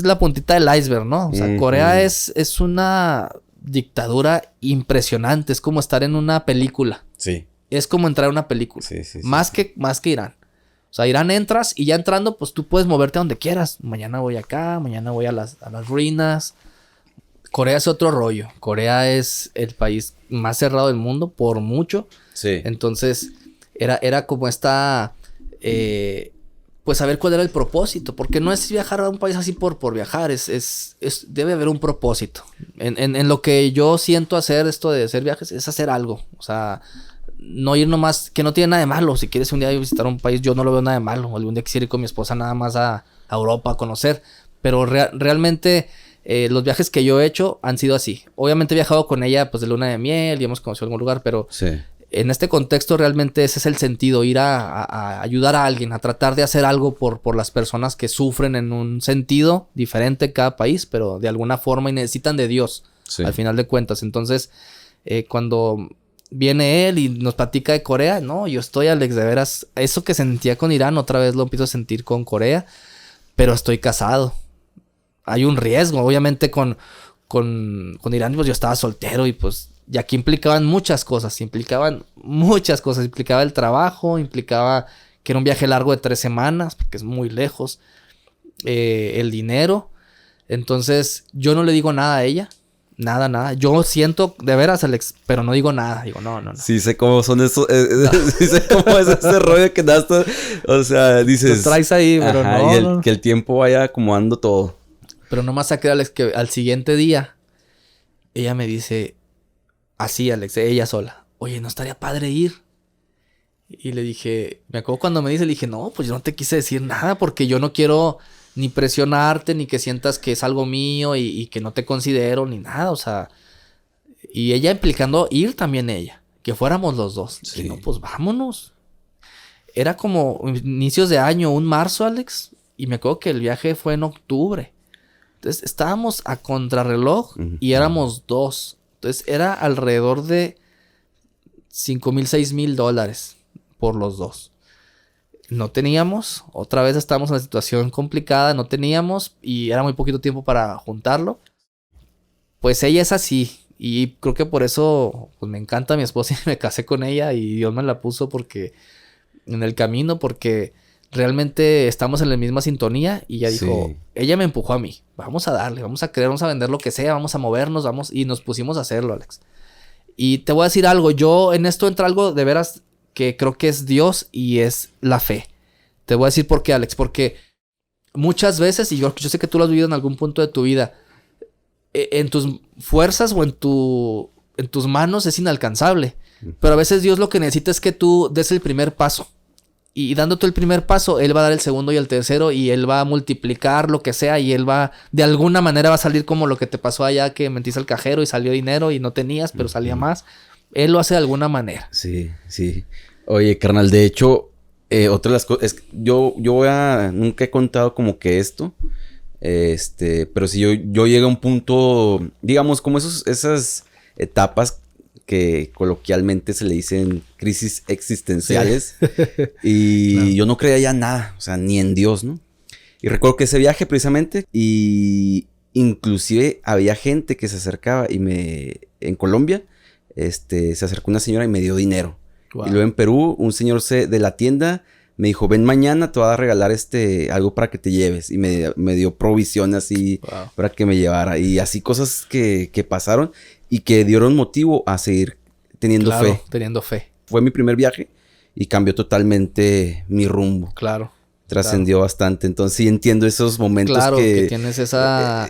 la puntita del iceberg, ¿no? O sea, Corea es una dictadura impresionante. Es como estar en una película. Sí. Es como entrar a una película. Más que Irán. O sea, Irán entras y ya entrando, pues tú puedes moverte a donde quieras. Mañana voy acá, mañana voy a las ruinas. Corea es otro rollo. Corea es el país más cerrado del mundo por mucho. Sí. Entonces, era como esta... pues saber cuál era el propósito. Porque no es viajar a un país así por viajar. Debe haber un propósito. En lo que yo siento hacer esto de hacer viajes es hacer algo. O sea... No ir nomás, que no tiene nada de malo. Si quieres un día visitar un país, yo no lo veo nada de malo. Algún día quisiera ir con mi esposa nada más a Europa a conocer. Pero realmente los viajes que yo he hecho han sido así. Obviamente he viajado con ella pues de luna de miel y hemos conocido algún lugar, pero en este contexto realmente ese es el sentido. Ir a ayudar a alguien, a tratar de hacer algo por las personas que sufren en un sentido diferente en cada país, pero de alguna forma y necesitan de Dios al final de cuentas. Entonces, cuando... viene él y nos platica de Corea. No, yo estoy, Alex, de veras. Eso que sentía con Irán, otra vez lo empiezo a sentir con Corea. Pero estoy casado. Hay un riesgo. Obviamente con Irán, pues yo estaba soltero y pues... Y aquí implicaban muchas cosas. Implicaba el trabajo, implicaba que era un viaje largo de 3 semanas, porque es muy lejos. El dinero. Entonces, yo no le digo nada a ella. Nada. Yo siento de veras, Alex, pero no digo nada. Digo, no. Sí sé cómo son esos... sí sé cómo es ese rollo que das. O sea, dices... Lo traes ahí, pero no. Y que el tiempo vaya acomodando todo. Pero no más saqué, Alex, que al siguiente día... Ella me dice... Así, Alex, ella sola. Oye, ¿no estaría padre ir? Y le dije... Me acuerdo cuando me dice, le dije... No, pues yo no te quise decir nada porque yo no quiero... Ni presionarte, ni que sientas que es algo mío y que no te considero, ni nada, o sea... Y ella implicando ir también ella, que fuéramos los dos. Sí. Y no, pues vámonos. Era como inicios de año, un marzo, Alex, y me acuerdo que el viaje fue en octubre. Entonces estábamos a contrarreloj y éramos dos. Entonces era alrededor de $5,000, $6,000 por los dos. No teníamos, otra vez estábamos en una situación complicada, no teníamos y era muy poquito tiempo para juntarlo. Pues ella es así y creo que por eso pues me encanta mi esposa y me casé con ella y Dios me la puso porque en el camino porque realmente estamos en la misma sintonía y ella dijo, ella me empujó a mí, vamos a darle, vamos a creer, vamos a vender lo que sea, vamos a movernos, vamos y nos pusimos a hacerlo, Alex. Y te voy a decir algo, yo en esto entra algo de veras que creo que es Dios y es la fe. Te voy a decir por qué, Alex. Porque muchas veces, y yo sé que tú lo has vivido en algún punto de tu vida, en tus fuerzas o en tus manos es inalcanzable. Pero a veces Dios lo que necesita es que tú des el primer paso. Y dándote el primer paso, Él va a dar el segundo y el tercero y Él va a multiplicar lo que sea y Él va, de alguna manera va a salir como lo que te pasó allá que mentiste al cajero y salió dinero y no tenías, pero salía más. Él lo hace de alguna manera. Sí. Oye, carnal, de hecho, otra de las cosas... Yo nunca he contado como que esto. Pero si yo llegué a un punto... Digamos, como esas etapas que coloquialmente se le dicen crisis existenciales. Y claro. Yo no creía ya nada. O sea, ni en Dios, ¿no? Y recuerdo que ese viaje precisamente... Y inclusive había gente que se acercaba y en Colombia... se acercó una señora y me dio dinero. Wow. Y luego en Perú, un señor de la tienda me dijo, ven mañana, te voy a regalar algo para que te lleves. Y me dio provisión así para que me llevara. Y así cosas que pasaron y que dieron motivo a seguir teniendo fe. Fue mi primer viaje y cambió totalmente mi rumbo. Claro. Trascendió bastante. Entonces sí entiendo esos momentos que tienes esa...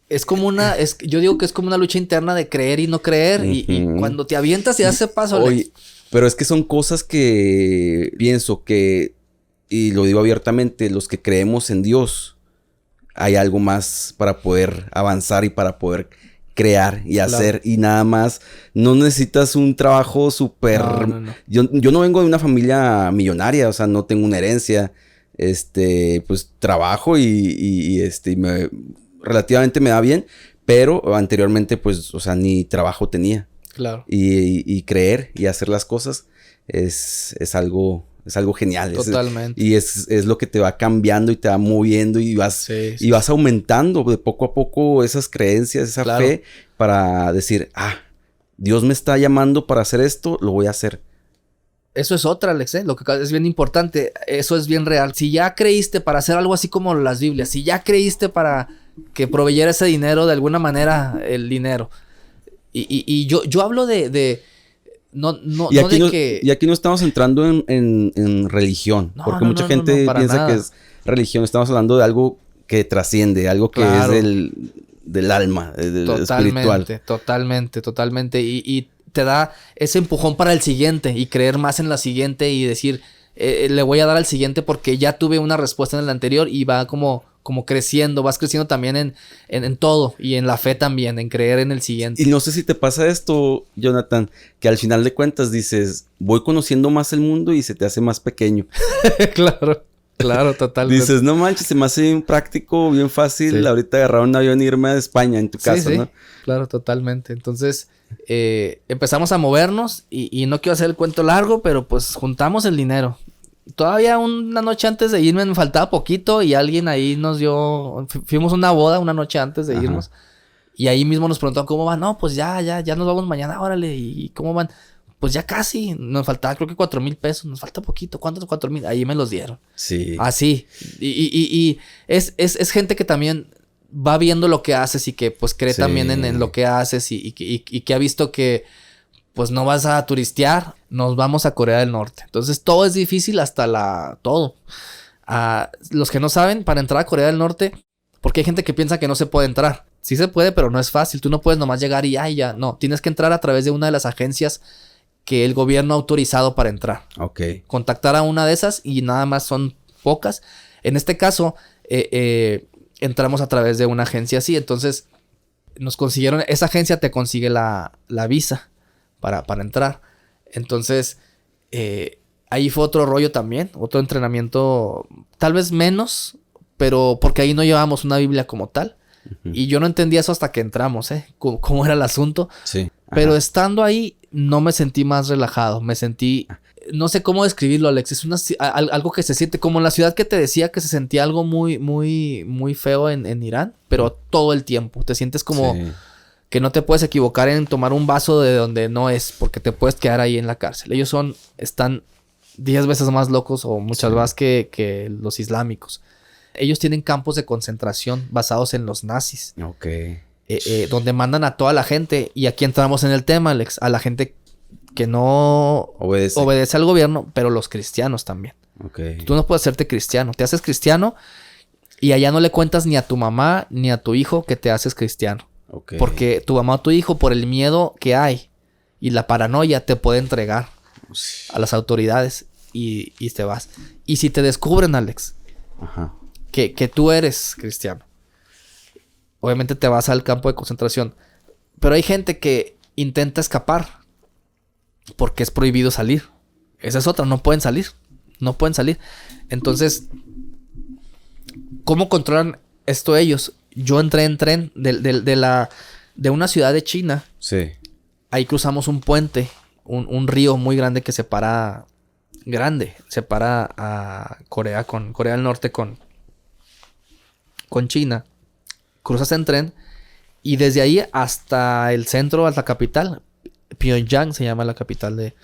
Es como yo digo que es como una lucha interna de creer y no creer. Y cuando te avientas y das ese paso... Oye, pero es que son cosas que pienso que... Y lo digo abiertamente, los que creemos en Dios... Hay algo más para poder avanzar y para poder crear y hacer. Y nada más... No necesitas un trabajo súper... No. Yo no vengo de una familia millonaria. O sea, no tengo una herencia. Pues trabajo y relativamente me da bien, pero anteriormente, pues, o sea, ni trabajo tenía. Claro. Y creer y hacer las cosas es algo genial. Totalmente. Y es lo que te va cambiando y te va moviendo y vas aumentando de poco a poco esas creencias, esa fe para decir, Dios me está llamando para hacer esto, lo voy a hacer. Eso es otra, Alex, lo que es bien importante, eso es bien real. Si ya creíste para hacer algo así como las Biblias, si ya creíste para que proveyera ese dinero de alguna manera, el dinero. Y yo hablo de y aquí no estamos entrando en religión, porque mucha gente piensa que es religión. Estamos hablando de algo que trasciende, algo que es del alma, espiritual. Totalmente. Y te da ese empujón para el siguiente y creer más en la siguiente y decir, le voy a dar al siguiente porque ya tuve una respuesta en el anterior y va como creciendo, vas creciendo también en todo y en la fe también, en creer en el siguiente. Y no sé si te pasa esto, Jonathan, que al final de cuentas dices, voy conociendo más el mundo y se te hace más pequeño. Claro, totalmente. Dices, no manches, se me hace bien práctico, bien fácil ahorita agarrar un avión e irme a España en tu casa, ¿no? Claro, totalmente. Entonces, empezamos a movernos y no quiero hacer el cuento largo, pero pues juntamos el dinero. Todavía una noche antes de irme me faltaba poquito y alguien ahí nos dio... Fuimos a una boda una noche antes de irnos. Y ahí mismo nos preguntaron cómo van. No, pues ya nos vamos mañana, órale. ¿Y cómo van? Pues ya casi. Nos faltaba creo que 4,000 pesos. Nos falta poquito. ¿Cuántos 4,000? Ahí me los dieron. Sí. Así. Y es gente que también va viendo lo que haces y que pues cree también en lo que haces y que ha visto que pues no vas a turistear, nos vamos a Corea del Norte. Entonces todo es difícil hasta todo. Los que no saben, para entrar a Corea del Norte, porque hay gente que piensa que no se puede entrar. Sí se puede, pero no es fácil. Tú no puedes nomás llegar y ya. No, tienes que entrar a través de una de las agencias que el gobierno ha autorizado para entrar. Ok. Contactar a una de esas y nada más son pocas. En este caso, entramos a través de una agencia así. Entonces, nos consiguieron... Esa agencia te consigue la visa para entrar. Entonces, ahí fue otro rollo también. Otro entrenamiento, tal vez menos, pero porque ahí no llevábamos una Biblia como tal. Y yo no entendía eso hasta que entramos, cómo era el asunto. Sí. Pero estando ahí, no me sentí más relajado. Me sentí... No sé cómo describirlo, Alex. Es algo que se siente como en la ciudad que te decía que se sentía algo muy, muy, muy feo en Irán. Pero todo el tiempo. Te sientes como que no te puedes equivocar en tomar un vaso de donde no es. Porque te puedes quedar ahí en la cárcel. Ellos están 10 veces más locos o muchas más que los islámicos. Ellos tienen campos de concentración basados en los nazis. Ok. Donde mandan a toda la gente. Y aquí entramos en el tema, Alex. A la gente que no obedece al gobierno, pero los cristianos también. Okay. Tú no puedes hacerte cristiano. Te haces cristiano y allá no le cuentas ni a tu mamá ni a tu hijo que te haces cristiano. Okay. Porque tu mamá o tu hijo, por el miedo que hay y la paranoia, te puede entregar a las autoridades y te vas. Y si te descubren, Alex, que tú eres cristiano, obviamente te vas al campo de concentración. Pero hay gente que intenta escapar porque es prohibido salir. Esa es otra, no pueden salir. Entonces, ¿cómo controlan esto ellos? Yo entré en tren de una ciudad de China. Sí. Ahí cruzamos un puente, un río muy grande que separa a Corea del Norte con China. Cruzas en tren y desde ahí hasta el centro, hasta la capital, Pyongyang se llama la capital de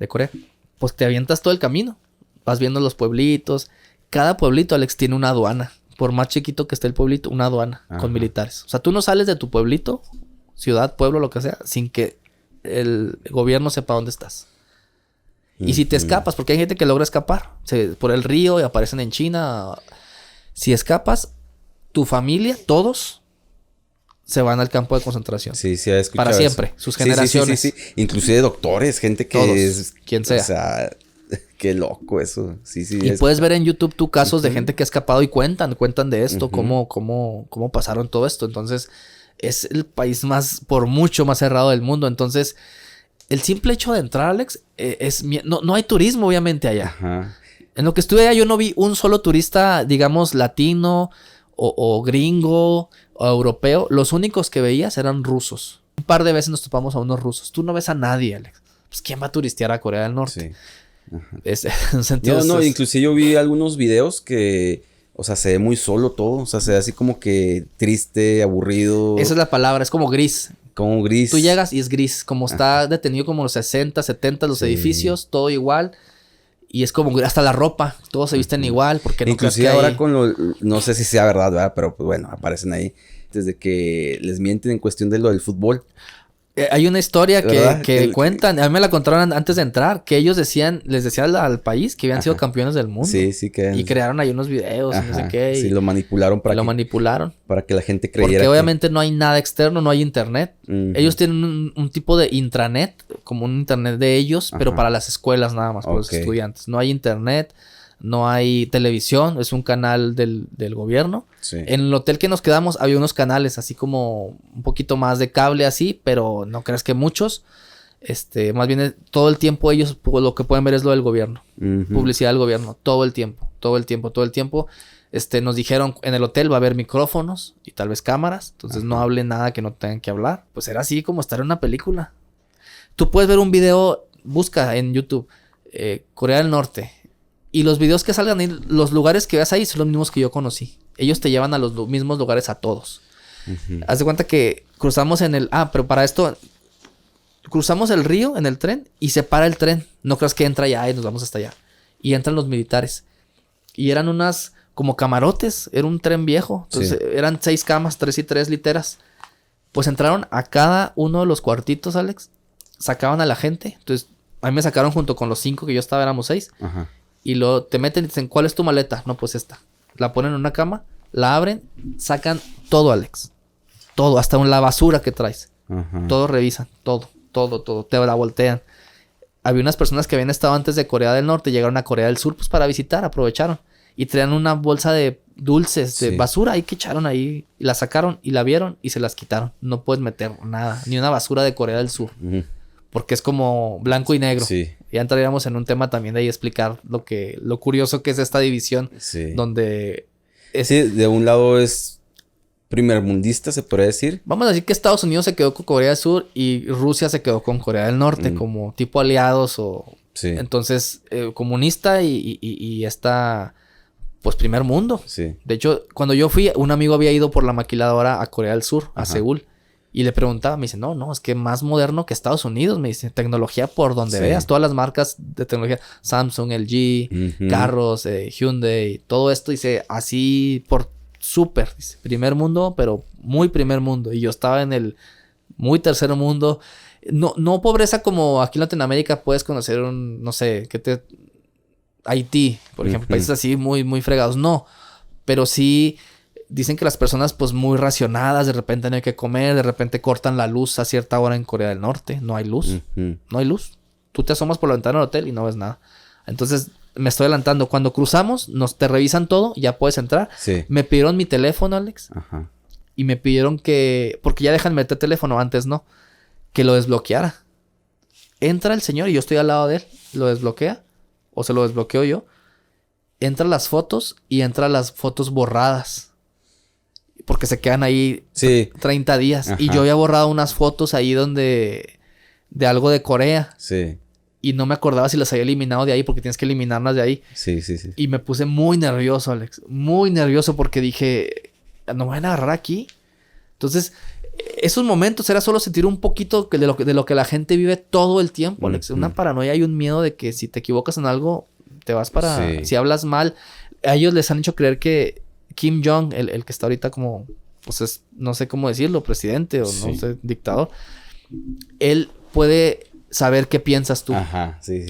Corea. Pues te avientas todo el camino. Vas viendo los pueblitos. Cada pueblito, Alex, tiene una aduana. Por más chiquito que esté el pueblito, una aduana con militares. O sea, tú no sales de tu pueblito, ciudad, pueblo, lo que sea, sin que el gobierno sepa dónde estás. Y si te escapas, porque hay gente que logra escapar por el río y aparecen en China. Si escapas, tu familia, todos se van al campo de concentración. Sí, he escuchado para siempre, eso. sus generaciones. Sí. Inclusive doctores, gente que todos, es... quien sea. O sea, qué loco eso. Sí. Y puedes ver en YouTube tú casos de gente que ha escapado y cuentan de esto, cómo pasaron todo esto. Entonces, es el país por mucho más cerrado del mundo. Entonces, el simple hecho de entrar, Alex, no hay turismo, obviamente, allá. Ajá. En lo que estuve allá, yo no vi un solo turista, digamos, latino o gringo o europeo. Los únicos que veías eran rusos. Un par de veces nos topamos a unos rusos. Tú no ves a nadie, Alex. Pues, ¿quién va a turistear a Corea del Norte? Sí. En sentido, inclusive yo vi algunos videos que, o sea, se ve muy solo todo. O sea, se ve así como que triste, aburrido. Esa es la palabra, es como gris. Como gris. Tú llegas y es gris. Como está detenido como los 60, 70 los edificios, todo igual. Y es como hasta la ropa, todos se visten igual. Porque no inclusive ahora no sé si sea verdad, ¿verdad? Pero pues, bueno, aparecen ahí. Desde que les mienten en cuestión de lo del fútbol. Hay una historia que cuentan, a mí me la contaron antes de entrar, que ellos les decían al país que habían sido campeones del mundo. Sí. Y crearon ahí unos videos, no sé qué. Sí, lo manipularon para que la gente creyera. Porque obviamente no hay nada externo, no hay internet. Ellos tienen un tipo de intranet, como un internet de ellos, pero para las escuelas nada más, para los estudiantes. No hay internet, no hay televisión, es un canal del gobierno. Sí. En el hotel que nos quedamos había unos canales así como un poquito más de cable así, pero no creas que muchos. Más bien todo el tiempo ellos lo que pueden ver es lo del gobierno. Publicidad del gobierno, todo el tiempo. Nos dijeron en el hotel va a haber micrófonos y tal vez cámaras, entonces no hablen nada que no tengan que hablar. Pues era así como estar en una película. Tú puedes ver un video, busca en YouTube, Corea del Norte. Y los videos que salgan ahí, los lugares que veas ahí son los mismos que yo conocí. Ellos te llevan a los mismos lugares a todos. Haz de cuenta que cruzamos pero para esto, cruzamos el río en el tren y se para el tren. No creas que entra allá y nos vamos hasta allá. Y entran los militares. Y eran unas como camarotes. Era un tren viejo. Entonces eran 6 camas, 3 y 3 literas. Pues entraron a cada uno de los cuartitos, Alex. Sacaban a la gente. Entonces, a mí me sacaron junto con los 5 que yo estaba, éramos 6. Ajá. Y luego te meten y dicen, ¿cuál es tu maleta? No, pues esta. La ponen en una cama, la abren, sacan todo, Alex. Todo, hasta la basura que traes. Ajá. Todo revisan, todo. Te la voltean. Había unas personas que habían estado antes de Corea del Norte, llegaron a Corea del Sur, pues para visitar, aprovecharon. Y traían una bolsa de dulces, de basura ahí que echaron ahí. Y la sacaron y la vieron y se las quitaron. No puedes meter nada, ni una basura de Corea del Sur. Porque es como blanco y negro. Sí. Ya entraríamos en un tema también de ahí explicar lo curioso que es esta división. Sí. Donde... Sí, de un lado es primermundista, se podría decir. Vamos a decir que Estados Unidos se quedó con Corea del Sur y Rusia se quedó con Corea del Norte, como tipo aliados o... Sí. Entonces, comunista y esta... Pues primer mundo. Sí. De hecho, cuando yo fui, un amigo había ido por la maquiladora a Corea del Sur, a Seúl. Y le preguntaba, me dice, no, es que más moderno que Estados Unidos. Me dice, tecnología por donde veas. Todas las marcas de tecnología. Samsung, LG, carros, Hyundai. Todo esto, dice, así por súper. Dice, primer mundo, pero muy primer mundo. Y yo estaba en el muy tercer mundo. No pobreza como aquí en Latinoamérica puedes conocer no sé, Haití, por ejemplo, países así muy, muy fregados. No, pero sí dicen que las personas pues muy racionadas, de repente no hay que comer, de repente cortan la luz a cierta hora en Corea del Norte. No hay luz. No hay luz. Tú te asomas por la ventana del hotel y no ves nada. Entonces, me estoy adelantando. Cuando cruzamos, te revisan todo, ya puedes entrar. Sí. Me pidieron mi teléfono, Alex. Ajá. Y me pidieron porque ya dejan meter teléfono, antes no, que lo desbloqueara. Entra el señor y yo estoy al lado de él, lo desbloquea. O se lo desbloqueo yo. Entra las fotos y entra las fotos borradas. Porque se quedan ahí 30 días. Ajá. Y yo había borrado unas fotos ahí de algo de Corea. Sí. Y no me acordaba si las había eliminado de ahí porque tienes que eliminarlas de ahí. Sí. Y me puse muy nervioso, Alex. Muy nervioso porque dije, ¿no me van a agarrar aquí? Entonces, esos momentos era solo sentir un poquito de lo que la gente vive todo el tiempo, Alex. Una paranoia y un miedo de que si te equivocas en algo, te vas para... Sí. Si hablas mal, a ellos les han hecho creer que Kim Jong, el que está ahorita como... Pues no sé cómo decirlo, presidente o no sé, dictador. Él puede saber qué piensas tú. Ajá, sí.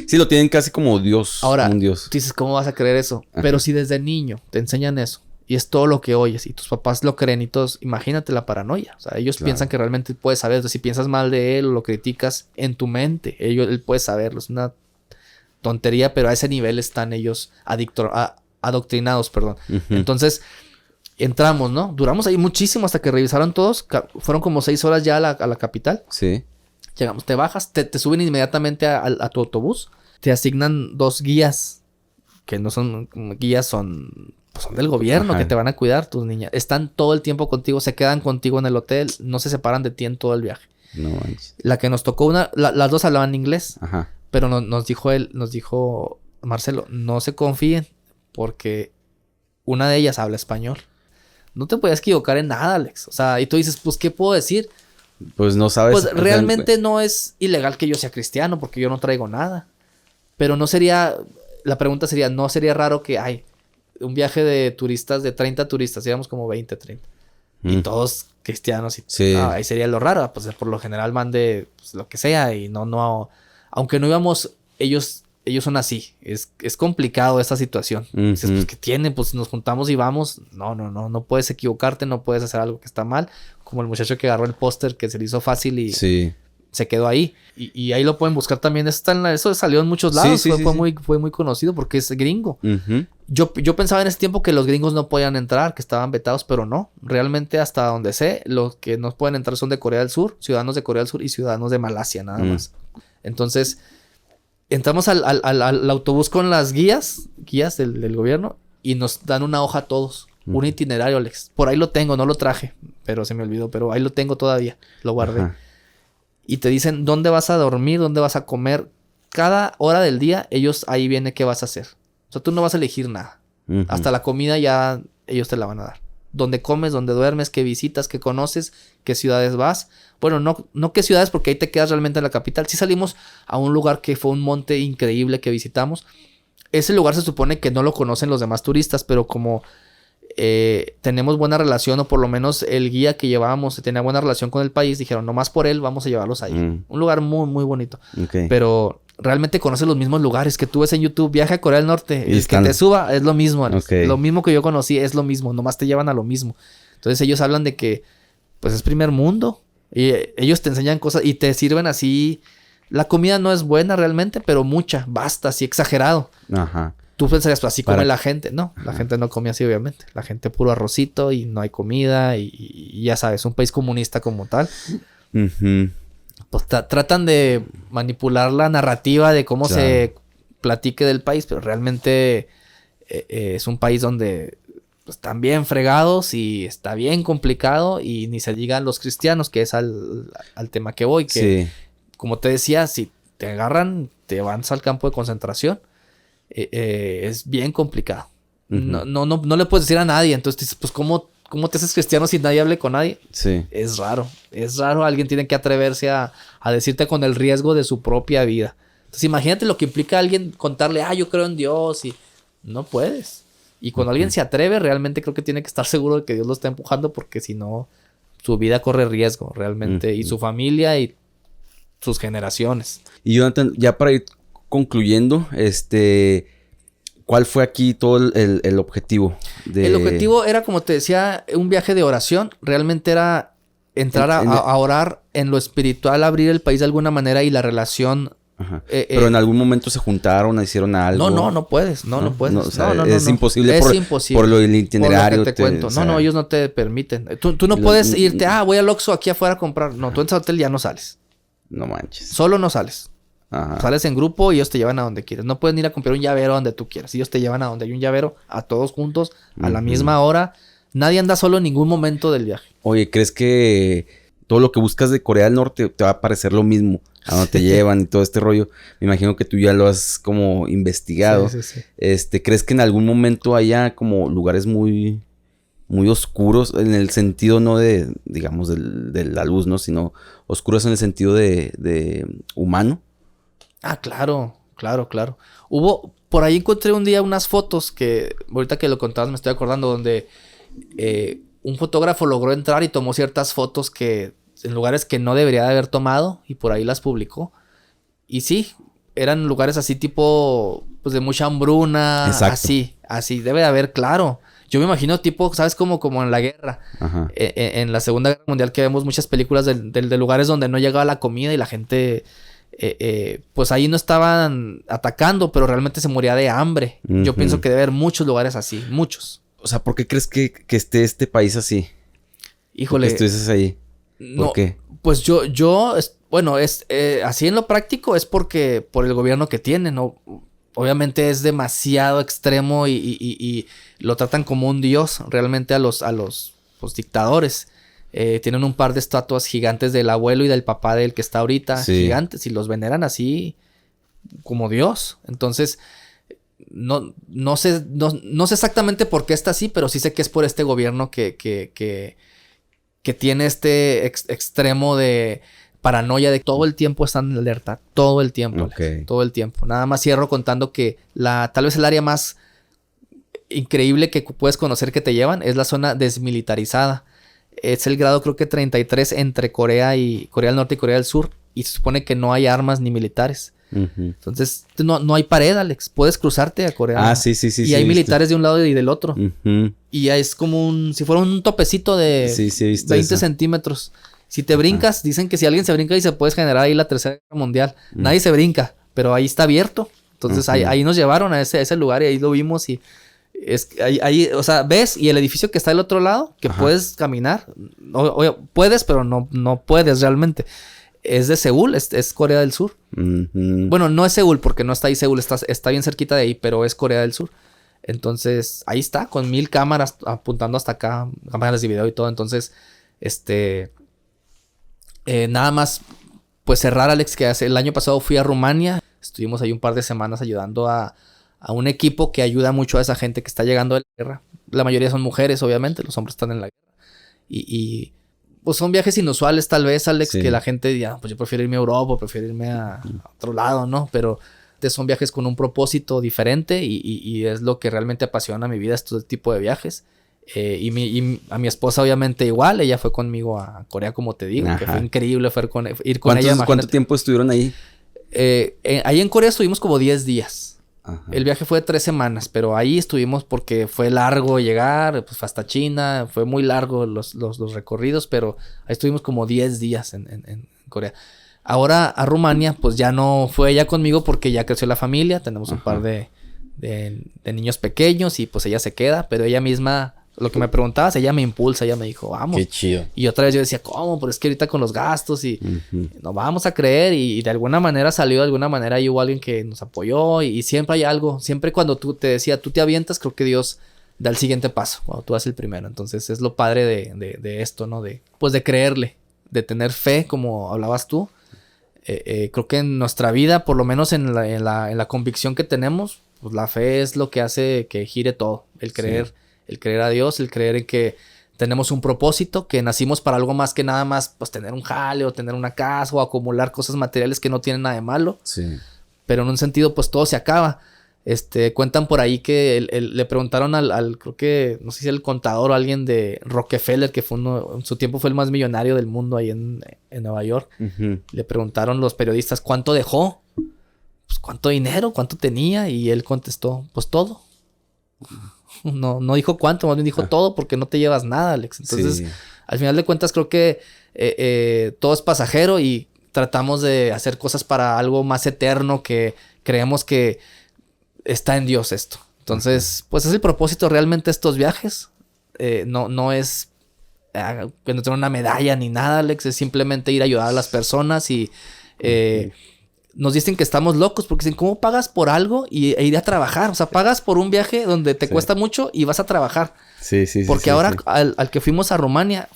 Sí, lo tienen casi como Dios. Ahora, un Dios. Tú dices, ¿cómo vas a creer eso? Ajá. Pero si desde niño te enseñan eso, y es todo lo que oyes, y tus papás lo creen y todos, imagínate la paranoia. O sea, ellos piensan que realmente puedes saber. Entonces, si piensas mal de él o lo criticas en tu mente, él puede saberlo. Es una tontería, pero a ese nivel están ellos adoctrinados, perdón. Entonces, entramos, ¿no? Duramos ahí muchísimo hasta que revisaron todos. Fueron como 6 horas ya a la capital. Sí. Llegamos, te bajas, te suben inmediatamente a tu autobús. Te asignan 2 guías, que no son guías, son del gobierno. Ajá. Que te van a cuidar, tus niñas. Están todo el tiempo contigo, se quedan contigo en el hotel, no se separan de ti en todo el viaje. No manches. La que nos tocó, las dos hablaban inglés. Ajá. Pero nos dijo Marcelo, no se confíen, porque una de ellas habla español. No te podías equivocar en nada, Alex. O sea, y tú dices, pues, ¿qué puedo decir? Pues no sabes. Pues realmente no es ilegal que yo sea cristiano, porque yo no traigo nada. Pero no sería... La pregunta sería, ¿no sería raro que un viaje de turistas, de 30 turistas, íbamos como 20, 30. Y todos cristianos. Ahí sería lo raro. Pues por lo general van de lo que sea. Y no... Aunque no íbamos... Ellos son así. Es complicado esta situación. Dices, pues, ¿qué tienen? Pues nos juntamos y vamos. No puedes equivocarte. No puedes hacer algo que está mal. Como el muchacho que agarró el póster que se le hizo fácil y se quedó ahí. Y ahí lo pueden buscar también. Eso salió en muchos lados. Fue muy conocido porque es gringo. Yo pensaba en ese tiempo que los gringos no podían entrar, que estaban vetados, pero no. Realmente hasta donde sé, los que no pueden entrar son de Corea del Sur, ciudadanos de Corea del Sur y ciudadanos de Malasia, nada más. Entonces... Entramos al autobús con las guías del gobierno y nos dan una hoja a todos. Un itinerario, Alex. Por ahí lo tengo, no lo traje, pero se me olvidó. Pero ahí lo tengo todavía, lo guardé. Ajá. Y te dicen dónde vas a dormir, dónde vas a comer. Cada hora del día, ellos ahí viene qué vas a hacer. O sea, tú no vas a elegir nada. Hasta la comida ya ellos te la van a dar. Dónde comes, dónde duermes, qué visitas, qué conoces, qué ciudades vas. Bueno, no qué ciudades, porque ahí te quedas realmente en la capital. Sí salimos a un lugar que fue un monte increíble que visitamos. ese lugar se supone que no lo conocen los demás turistas, pero como tenemos buena relación, o por lo menos el guía que llevábamos tenía buena relación con el país, dijeron, nomás por él vamos a llevarlos ahí. Un lugar muy, muy bonito. Okay. Pero realmente conoce los mismos lugares que tú ves en YouTube. Viaje a Corea del Norte. El que te suba es lo mismo. Okay. Lo mismo que yo conocí es lo mismo. Nomás te llevan a lo mismo. Entonces ellos hablan de que pues es primer mundo. Y ellos te enseñan cosas y te sirven así. La comida no es buena realmente, pero mucha, basta, así exagerado. Ajá. Tú pensarías, pues así come la gente. No, la gente no come así, obviamente. La gente puro arrocito y no hay comida. Y ya sabes, un país comunista como tal. Pues tratan de manipular la narrativa de cómo se platique del país, pero realmente es un país donde pues, están bien fregados y está bien complicado, y ni se digan los cristianos, que es al tema que voy, que como te decía, si te agarran, te vas al campo de concentración, es bien complicado. No le puedes decir a nadie, entonces dices, pues ¿cómo te haces cristiano si nadie hable con nadie? Sí. Es raro. Alguien tiene que atreverse a decirte con el riesgo de su propia vida. Entonces imagínate lo que implica a alguien contarle, yo creo en Dios, y no puedes. Y cuando alguien se atreve, realmente creo que tiene que estar seguro de que Dios lo está empujando, porque si no, su vida corre riesgo realmente, y su familia y sus generaciones. Y Jonathan, ya para ir concluyendo, ¿cuál fue aquí todo el objetivo? El objetivo era, como te decía, un viaje de oración. Realmente era entrar a orar en lo espiritual, abrir el país de alguna manera, y la relación... Pero en algún momento se juntaron, hicieron algo. No puedes. No puedes. O sea, es imposible. Es imposible. Por lo del itinerario. Por lo que te cuento. O sea... ellos no te permiten. Tú no puedes irte, voy al Oxxo aquí afuera a comprar. No, tú en ese hotel ya no sales. No manches. Solo no sales. Ajá. Sales en grupo y ellos te llevan a donde quieres. No pueden ir a comprar un llavero donde tú quieras. Ellos te llevan a donde hay un llavero, a todos juntos, a la misma hora. Nadie anda solo en ningún momento del viaje. Oye, ¿crees que todo lo que buscas de Corea del Norte te va a parecer lo mismo? A donde te llevan y todo este rollo. Me imagino que tú ya lo has como investigado. Sí. ¿Crees que en algún momento haya como lugares muy, muy oscuros? En el sentido no de, digamos, de la luz, ¿no? Sino oscuros en el sentido de humano. Claro. Por ahí encontré un día unas fotos que, ahorita que lo contabas me estoy acordando, donde un fotógrafo logró entrar y tomó ciertas fotos que en lugares que no debería de haber tomado, y por ahí las publicó. Y sí, eran lugares así tipo, pues de mucha hambruna. Exacto. Así debe de haber, claro. Yo me imagino tipo, ¿sabes? Como en la guerra. En la Segunda Guerra Mundial, que vemos muchas películas de lugares donde no llegaba la comida y la gente... pues ahí no estaban atacando, pero realmente se moría de hambre. Yo pienso que debe haber muchos lugares así, muchos. O sea, ¿por qué crees que esté este país así? Híjole. ¿Por qué estuvieses ahí? ¿Por qué? Pues bueno, así en lo práctico es por el gobierno que tienen, ¿no? Obviamente es demasiado extremo y lo tratan como un dios realmente a los dictadores. Tienen un par de estatuas gigantes del abuelo y del papá del que está ahorita, gigantes, y los veneran así como Dios. Entonces, no sé exactamente por qué está así, pero sí sé que es por este gobierno que tiene este extremo de paranoia, de todo el tiempo están en alerta, todo el tiempo, Alex, todo el tiempo. Nada más cierro contando que tal vez el área más increíble que puedes conocer que te llevan es la zona desmilitarizada. Es el grado creo que 33 entre Corea del Norte y Corea del Sur, y se supone que no hay armas ni militares. Entonces no hay pared, Alex. Puedes cruzarte a Corea. Sí. Y hay militares de un lado y del otro. Y es como si fuera un topecito de 20 centímetros. Si te brincas, dicen que si alguien se brinca y se puede generar ahí la Tercera Guerra Mundial. Nadie se brinca, pero ahí está abierto. Entonces ahí nos llevaron a ese lugar y ahí lo vimos, y ahí, o sea, ves, y el edificio que está del otro lado, que puedes caminar. Puedes, pero no puedes realmente. Es de Seúl, es Corea del Sur. Bueno, no es Seúl porque no está ahí Seúl, está bien cerquita de ahí, pero es Corea del Sur. Entonces, ahí está, con 1000 cámaras apuntando hasta acá, cámaras de video y todo. Entonces, nada más, pues cerrar, Alex, que el año pasado fui a Rumania. Estuvimos ahí un par de semanas ayudando a un equipo que ayuda mucho a esa gente que está llegando de la guerra. La mayoría son mujeres, obviamente, los hombres están en la guerra. Y pues son viajes inusuales tal vez, Alex, que la gente diga, pues yo prefiero irme a Europa, prefiero irme a otro lado, ¿no? Pero Son viajes con un propósito diferente y es lo que realmente apasiona mi vida, este tipo de viajes. Y a mi esposa obviamente igual, ella fue conmigo a Corea, como te digo, que fue increíble ir con ella. ¿Cuánto tiempo estuvieron ahí? Ahí en Corea estuvimos como 10 días. Ajá. El viaje fue de 3 semanas, pero ahí estuvimos porque fue largo llegar, pues hasta China, fue muy largo los recorridos, pero ahí estuvimos como 10 días en Corea. Ahora a Rumania, pues ya no fue ella conmigo porque ya creció la familia, tenemos un par de niños pequeños y pues ella se queda, pero ella misma, lo que me preguntabas, ella me impulsa, ella me dijo, vamos. Qué chido. Y otra vez yo decía, ¿cómo? Pero es que ahorita con los gastos y no vamos a creer y de alguna manera salió, de alguna manera ahí hubo alguien que nos apoyó y siempre hay algo, siempre cuando tú te avientas, creo que Dios da el siguiente paso, cuando tú das el primero. Entonces es lo padre de esto, ¿no? De creerle, de tener fe, como hablabas tú. Creo que en nuestra vida, por lo menos en la convicción que tenemos, pues la fe es lo que hace que gire todo. El creer a Dios, el creer en que tenemos un propósito, que nacimos para algo más que nada más, pues tener un jale o tener una casa o acumular cosas materiales que no tienen nada de malo. Sí. Pero en un sentido, pues todo se acaba. Cuentan por ahí que le preguntaron al creo que, no sé si el contador o alguien de Rockefeller, que fue en su tiempo fue el más millonario del mundo ahí en Nueva York. Le preguntaron los periodistas cuánto dejó, pues cuánto dinero, cuánto tenía, y él contestó, pues todo. No dijo cuánto, más bien dijo todo, porque no te llevas nada, Alex. Entonces, al final de cuentas, creo que todo es pasajero y tratamos de hacer cosas para algo más eterno que creemos que está en Dios esto. Entonces, pues es el propósito realmente de estos viajes. No es que no tenga una medalla ni nada, Alex. Es simplemente ir a ayudar a las personas y nos dicen que estamos locos porque dicen, ¿cómo pagas por algo e ir a trabajar? O sea, pagas por un viaje donde te cuesta mucho y vas a trabajar. Sí. Porque ahora al que fuimos a Rumania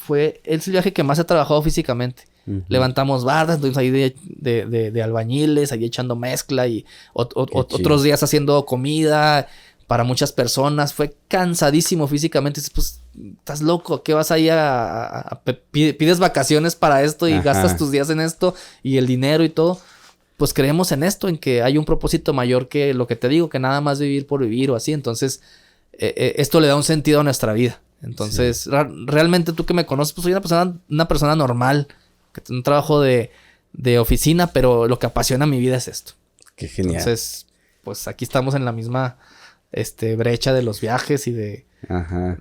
es el viaje que más he trabajado físicamente. Levantamos bardas, estuvimos ahí de albañiles, ahí echando mezcla y otros días haciendo comida para muchas personas. Fue cansadísimo físicamente. Dices, pues, estás loco, ¿qué vas ahí pides vacaciones para esto y gastas tus días en esto y el dinero y todo? Pues creemos en esto, en que hay un propósito mayor que lo que te digo, que nada más vivir por vivir o así. Entonces, esto le da un sentido a nuestra vida. Entonces, realmente tú que me conoces, pues soy una persona normal, que tiene un trabajo de oficina, pero lo que apasiona mi vida es esto. Qué genial. Entonces, pues aquí estamos en la misma brecha de los viajes y de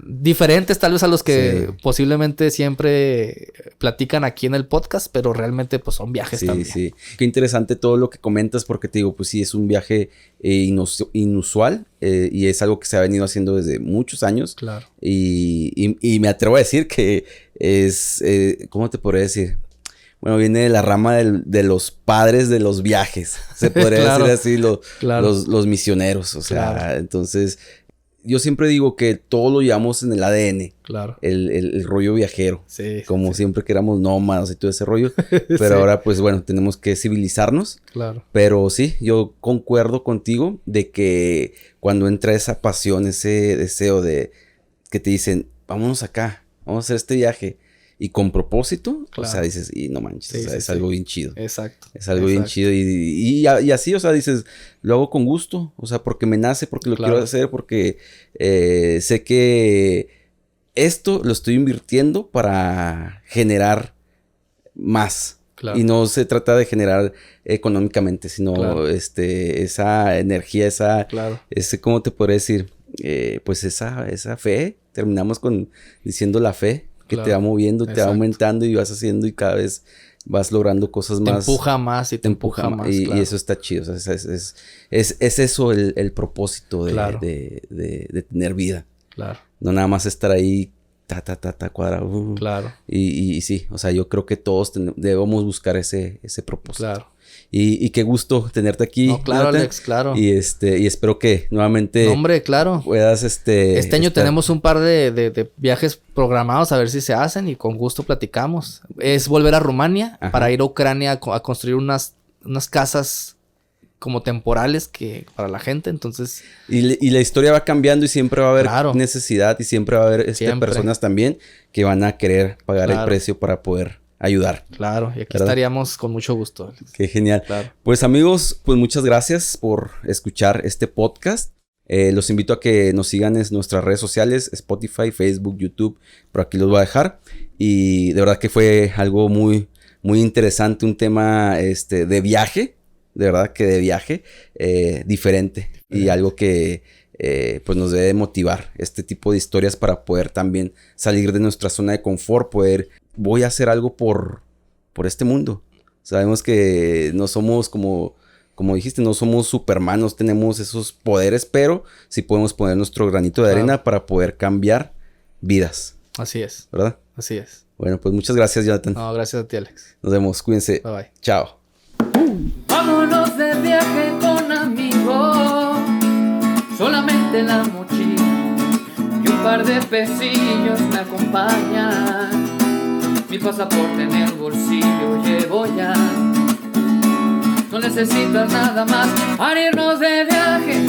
diferentes tal vez a los que posiblemente siempre platican aquí en el podcast, pero realmente pues son viajes también. Sí. Qué interesante todo lo que comentas, porque te digo, pues sí, es un viaje inusual y es algo que se ha venido haciendo desde muchos años. Claro. Y me atrevo a decir que es, ¿cómo te podría decir? Bueno, viene de la rama de los padres de los viajes. Se podría decir así, los misioneros. O sea, entonces, yo siempre digo que todo lo llevamos en el ADN. Claro. El rollo viajero. Sí. Como siempre que éramos nómadas y todo ese rollo. Pero ahora, pues bueno, tenemos que civilizarnos. Claro. Pero sí, yo concuerdo contigo de que cuando entra esa pasión, ese deseo de que te dicen, vámonos acá, vamos a hacer este viaje. Y con propósito, o sea, dices, y no manches, o sea, es algo bien chido. Exacto. Es algo bien chido. Y así, o sea, dices, lo hago con gusto, o sea, porque me nace, porque lo quiero hacer, porque sé que esto lo estoy invirtiendo para generar más. Claro. Y no se trata de generar económicamente, sino esa energía, ¿cómo te podría decir? Pues esa fe, terminamos diciendo la fe. Que te va moviendo, te va aumentando y vas haciendo y cada vez vas logrando cosas más. Te empuja más y te empuja más. Y eso está chido. O sea, es eso el propósito de tener vida. Claro. No nada más estar ahí, cuadrado. Claro. Y sí, o sea, yo creo que todos debemos buscar ese propósito. Claro. Y qué gusto tenerte aquí. No, claro, Alex, claro. Y espero que nuevamente... No, hombre, claro. Puedas Este año tenemos un par de viajes programados a ver si se hacen y con gusto platicamos. Es volver a Rumania para ir a Ucrania a construir unas casas como temporales para la gente, entonces... Y la historia va cambiando y siempre va a haber necesidad y siempre va a haber personas también que van a querer pagar el precio para poder ayudar. Claro, y aquí ¿verdad? estaríamos con mucho gusto. Qué genial. Claro. Pues amigos, pues muchas gracias por escuchar este podcast. Los invito a que nos sigan en nuestras redes sociales, Spotify, Facebook, YouTube. Por aquí los voy a dejar. Y de verdad que fue algo muy, muy interesante, un tema de viaje. De verdad que de viaje, diferente. Y algo que pues nos debe motivar. Este tipo de historias para poder también salir de nuestra zona de confort. Voy a hacer algo por este mundo. Sabemos que no somos como dijiste, no somos Superman, no tenemos esos poderes, pero sí podemos poner nuestro granito de arena para poder cambiar vidas. Así es. ¿Verdad? Así es. Bueno, pues muchas gracias, Jonathan. No, gracias a ti, Alex. Nos vemos, cuídense. Bye bye. Chao. Vámonos de viaje con amigos, solamente la mochila y un par de pesillos me acompañan. Mi pasaporte en el bolsillo llevo ya. No necesitas nada más para irnos de viaje.